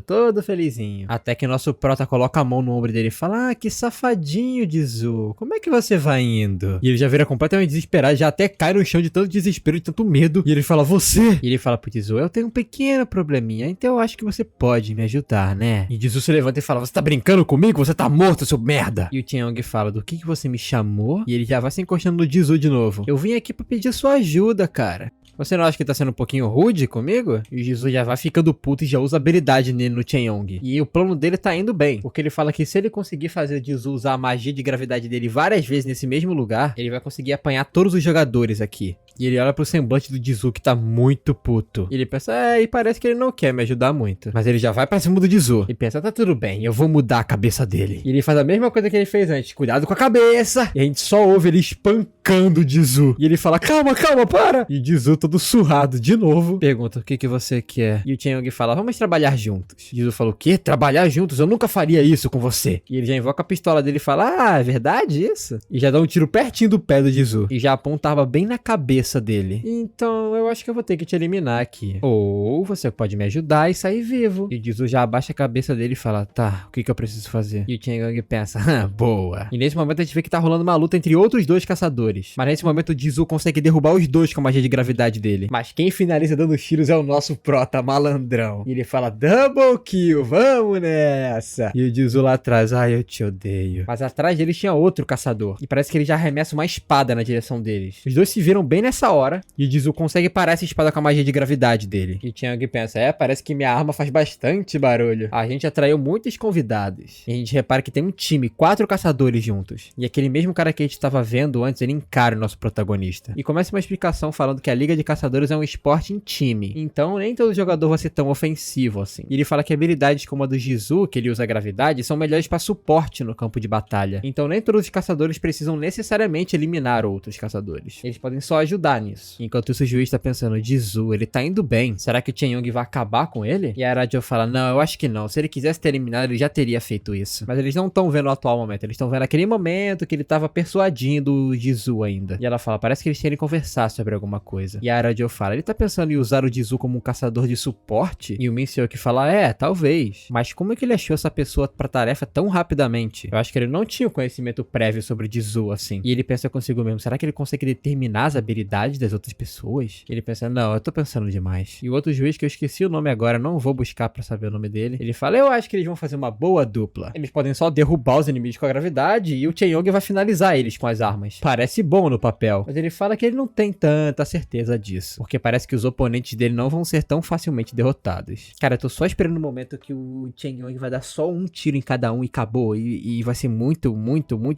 Speaker 1: todo felizinho. Até que nosso prota coloca a mão no ombro dele e fala, que safadinho, Jizu. Como é que você vai indo? E ele já vira completamente desesperado, já até cai no chão de tanto desespero, de tanto medo. E ele fala, você? E ele fala pro Jizu, eu tenho um pequeno probleminha, então eu acho que você pode me ajudar, né? E Jizu se levanta e fala, você tá brincando comigo? Você tá morto, seu merda! E o Tianyong fala, do que você me chamou? E ele já vai se encostando no Jizu de novo. Eu vim aqui pra pedir sua ajuda, cara. Você não acha que tá sendo um pouquinho rude comigo? E o Jizu já vai ficando puto e já usa habilidade nele no Tianyong. E o plano dele tá indo bem, porque ele fala que se ele conseguir fazer o Jizu usar a magia de gravidade dele várias vezes nesse mesmo lugar, ele vai conseguir apanhar todos os jogadores aqui. E ele olha pro semblante do Jizu, que tá muito puto. E ele pensa, e parece que ele não quer me ajudar muito. Mas ele já vai pra cima do Jizu. E pensa, tá tudo bem, eu vou mudar a cabeça dele. E ele faz a mesma coisa que ele fez antes, cuidado com a cabeça. E a gente só ouve ele espancando o Jizu. E ele fala, calma, para. E o Jizu, todo surrado de novo, pergunta, o que você quer? E o Chen Yong fala, vamos trabalhar juntos. Jizu fala, o quê? Trabalhar juntos? Eu nunca faria isso com você. E ele já invoca a pistola dele e fala, é verdade isso? E já dá um tiro pertinho do pé do Jizu. E já aponta a arma bem na cabeça dele. Então, eu acho que eu vou ter que te eliminar aqui. Ou você pode me ajudar e sair vivo. E o Jizu já abaixa a cabeça dele e fala, tá, o que eu preciso fazer? E o Chen Yong pensa, boa. E nesse momento a gente vê que tá rolando uma luta entre outros dois caçadores. Mas nesse momento o Jizu consegue derrubar os dois com a magia de gravidade dele. Mas quem finaliza dando os tiros é o nosso prota malandrão. E ele fala, double kill, vamos nessa. E o Jizu lá atrás, eu te odeio. Mas atrás deles tinha outro caçador. E parece que ele já arremessa uma espada na direção deles. Os dois se viram bem nessa hora. E o Jizu consegue parar essa espada com a magia de gravidade dele. E o Chen Yong pensa, parece que minha arma faz bastante barulho. A gente atraiu muitos convidados. E a gente repara que tem um time, 4 caçadores juntos. E aquele mesmo cara que a gente estava vendo antes, ele encara o nosso protagonista. E começa uma explicação falando que a Liga de Caçadores é um esporte em time. Então nem todo jogador vai ser tão ofensivo assim. E ele fala que habilidades como a do Jizu, que ele usa a gravidade, são melhores para suporte no campo de batalha. Então nem todos os caçadores precisam necessariamente eliminar outros caçadores. Eles podem só ajudar nisso. Enquanto isso o juiz tá pensando, Jizu, ele tá indo bem. Será que o Chen Yong vai acabar com ele? E a Arajo fala, não, eu acho que não. Se ele quisesse ter eliminado, ele já teria feito isso. Mas eles não estão vendo o atual momento. Eles estão vendo aquele momento que ele tava persuadindo o Jizu ainda. E ela fala, parece que eles querem conversar sobre alguma coisa. E a Arajo fala, ele tá pensando em usar o Jizu como um caçador de suporte? E o Min Seok fala, talvez. Mas como é que ele achou essa pessoa pra tarefa tão rapidamente? Eu acho que ele não tinha o conhecimento prévio sobre o Jizu, assim. E ele pensa consigo mesmo, será que ele consegue determinar as habilidades das outras pessoas? E ele pensa, não, eu tô pensando demais. E o outro juiz, que eu esqueci o nome agora, não vou buscar pra saber o nome dele, ele fala, eu acho que eles vão fazer uma boa dupla. Eles podem só derrubar os inimigos com a gravidade e o Chen Yong vai finalizar eles com as armas. Parece bom no papel, mas ele fala que ele não tem tanta certeza disso, porque parece que os oponentes dele não vão ser tão facilmente derrotados. Cara, eu tô só esperando o momento que o Chen Yong vai dar só um tiro em cada um e acabou, e vai ser muito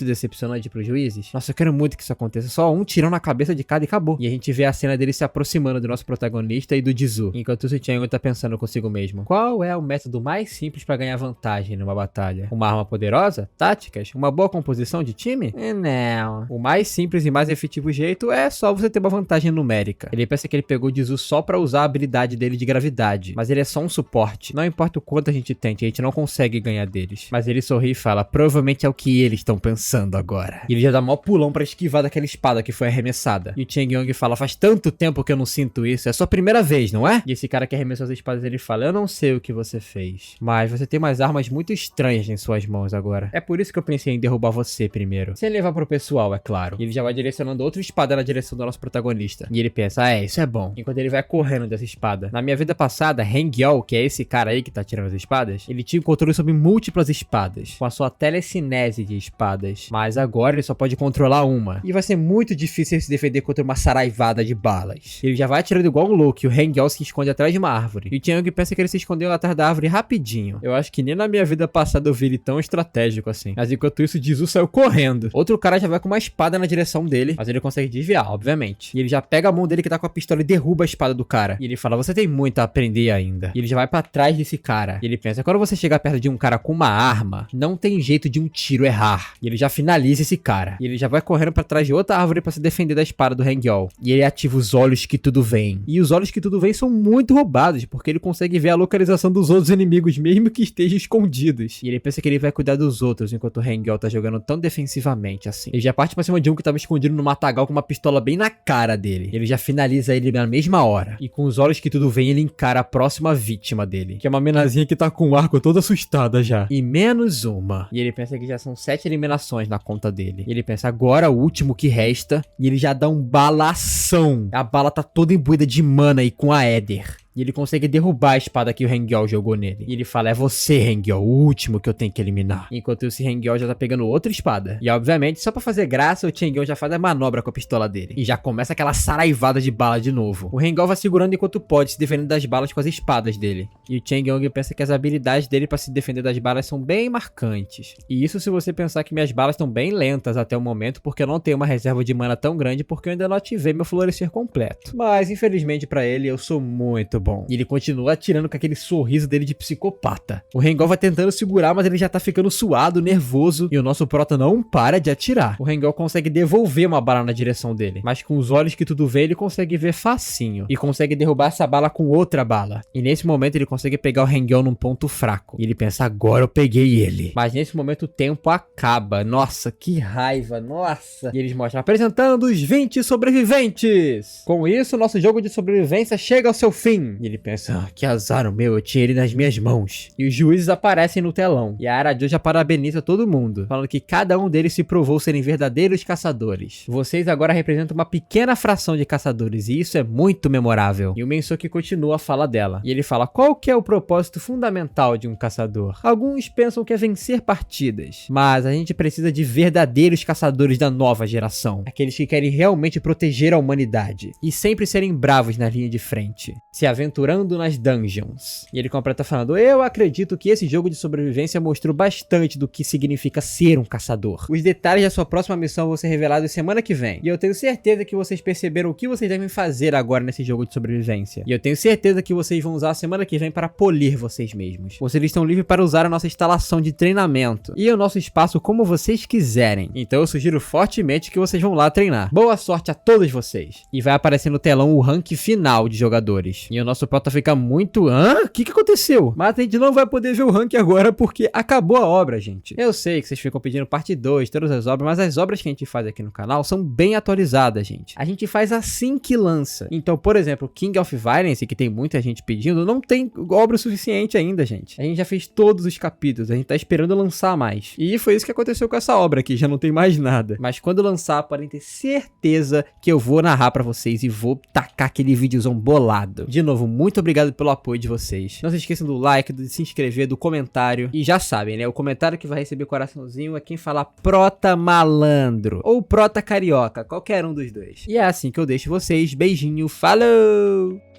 Speaker 1: decepcionante pros juízes. Nossa, eu quero muito que isso aconteça, só um tirão na cabeça de cada e acabou. E a gente vê a cena dele se aproximando do nosso protagonista e do Jizu. Enquanto isso, o Chen Yong tá pensando consigo mesmo, qual é o método mais simples pra ganhar vantagem numa batalha? Uma arma poderosa? Táticas? Uma boa composição de time? Não. O mais simples e mais efetivo jeito é só você ter uma vantagem numérica. Ele pensa que ele pegou o Jizu só pra usar a habilidade dele de gravidade, mas ele é só um suporte. Não importa o quanto a gente tente, a gente não consegue ganhar deles. Mas ele sorri e fala, provavelmente é o que eles estão pensando agora. E ele já dá mó pulão pra esquivar daquela espada que foi arremessada. E o Chen Yong fala, faz tanto tempo que eu não sinto isso, é sua primeira vez, não é? E esse cara que arremessou as espadas, ele fala, eu não sei o que você fez, mas você tem umas armas muito estranhas em suas mãos agora. É por isso que eu pensei em derrubar você primeiro. Sem levar pro pessoal, é claro. E ele já vai direcionando outra espada na direção do nosso protagonista. E ele pensa, isso é bom. Enquanto ele vai correndo dessa espada. Na minha vida passada, Hengyeol, que é esse cara aí que tá tirando as espadas, ele tinha controle sobre múltiplas espadas, com a sua telecinese de espadas. Mas agora ele só pode controlar uma. E vai ser muito difícil ele se defender contra uma saraivada de balas. Ele já vai atirando igual um louco, e o Hengyeol se esconde atrás de uma árvore. E o Chen Yong pensa que ele se escondeu atrás da árvore rapidinho. Eu acho que nem na minha vida passada eu vi ele tão estratégico assim. Mas enquanto isso, o Jizu saiu correndo. Outro cara já vai com uma espada na direção dele, mas ele consegue desviar, obviamente. E ele já pega a mão dele que tá com a pistola e derruba a espada do cara. E ele fala, você tem muito a aprender ainda. E ele já vai pra trás desse cara. E ele pensa, quando você chegar perto de um cara com uma arma, não tem jeito de um tiro errar. E ele já finaliza esse cara. E ele já vai correndo pra trás de outra árvore pra se defender da espada do Hengyeol. E ele ativa os olhos que tudo vem. E os olhos que tudo vem são muito roubados, porque ele consegue ver a localização dos outros inimigos, mesmo que estejam escondidos. E ele pensa que ele vai cuidar dos outros, enquanto o Hengyeol tá jogando tão defensivamente assim. Ele já parte pra cima de um que tava escondido no matagal com uma pistola bem na cara dele. Ele já finaliza ele na mesma hora. E com os olhos que tudo vem, ele encara a próxima vítima dele, que é uma menazinha que tá com o arco toda assustada já. E menos uma. E ele pensa que já são 7 eliminações na conta dele. E ele pensa, agora o último que resta. E ele já dá um balação. A bala tá toda imbuída de mana e com a Éder. E ele consegue derrubar a espada que o Hangul jogou nele. E ele fala, é você, Hangul, o último que eu tenho que eliminar. Enquanto esse Hangul já tá pegando outra espada. E obviamente, só pra fazer graça, o Hangul já faz a manobra com a pistola dele. E já começa aquela saraivada de bala de novo. O Hangul vai segurando enquanto pode, se defendendo das balas com as espadas dele. E o Hangul pensa que as habilidades dele pra se defender das balas são bem marcantes. E isso se você pensar que minhas balas estão bem lentas até o momento, porque eu não tenho uma reserva de mana tão grande, porque eu ainda não ativei meu florescer completo. Mas, infelizmente pra ele, eu sou muito bom. E ele continua atirando com aquele sorriso dele de psicopata. O Hangul vai tentando segurar, mas ele já tá ficando suado, nervoso, e o nosso prota não para de atirar. O Hangul consegue devolver uma bala na direção dele, mas com os olhos que tudo vê, ele consegue ver facinho. E consegue derrubar essa bala com outra bala. E nesse momento ele consegue pegar o Hangul num ponto fraco. E ele pensa, agora eu peguei ele. Mas nesse momento o tempo acaba. Nossa, que raiva, nossa. E eles mostram, apresentando os 20 sobreviventes. Com isso, nosso jogo de sobrevivência chega ao seu fim. E ele pensa, que azar o meu, eu tinha ele nas minhas mãos. E os juízes aparecem no telão. E a Araju já parabeniza todo mundo, falando que cada um deles se provou serem verdadeiros caçadores. Vocês agora representam uma pequena fração de caçadores, e isso é muito memorável. E o Mensoki continua a fala dela. E ele fala, qual que é o propósito fundamental de um caçador? Alguns pensam que é vencer partidas, mas a gente precisa de verdadeiros caçadores da nova geração. Aqueles que querem realmente proteger a humanidade. E sempre serem bravos na linha de frente, se aventurando nas dungeons. E ele completa falando, eu acredito que esse jogo de sobrevivência mostrou bastante do que significa ser um caçador. Os detalhes da sua próxima missão vão ser revelados semana que vem. E eu tenho certeza que vocês perceberam o que vocês devem fazer agora nesse jogo de sobrevivência. E eu tenho certeza que vocês vão usar a semana que vem para polir vocês mesmos. Vocês estão livres para usar a nossa instalação de treinamento e o nosso espaço como vocês quiserem. Então eu sugiro fortemente que vocês vão lá treinar. Boa sorte a todos vocês. E vai aparecer no telão o rank final de jogadores. E o nosso prota fica muito... Hã? O que aconteceu? Mas a gente não vai poder ver o rank agora porque acabou a obra, gente. Eu sei que vocês ficam pedindo parte 2, todas as obras, mas as obras que a gente faz aqui no canal são bem atualizadas, gente. A gente faz assim que lança. Então, por exemplo, King of Violence, que tem muita gente pedindo, não tem obra suficiente ainda, gente. A gente já fez todos os capítulos, a gente tá esperando lançar mais. E foi isso que aconteceu com essa obra aqui, já não tem mais nada. Mas quando lançar, podem ter certeza que eu vou narrar pra vocês e vou tacar aquele videozão bolado. De novo, muito obrigado pelo apoio de vocês. Não se esqueçam do like, de se inscrever, do comentário. E já sabem, né? O comentário que vai receber coraçãozinho é quem falar prota malandro ou prota carioca, qualquer um dos dois. E é assim que eu deixo vocês. Beijinho, falou!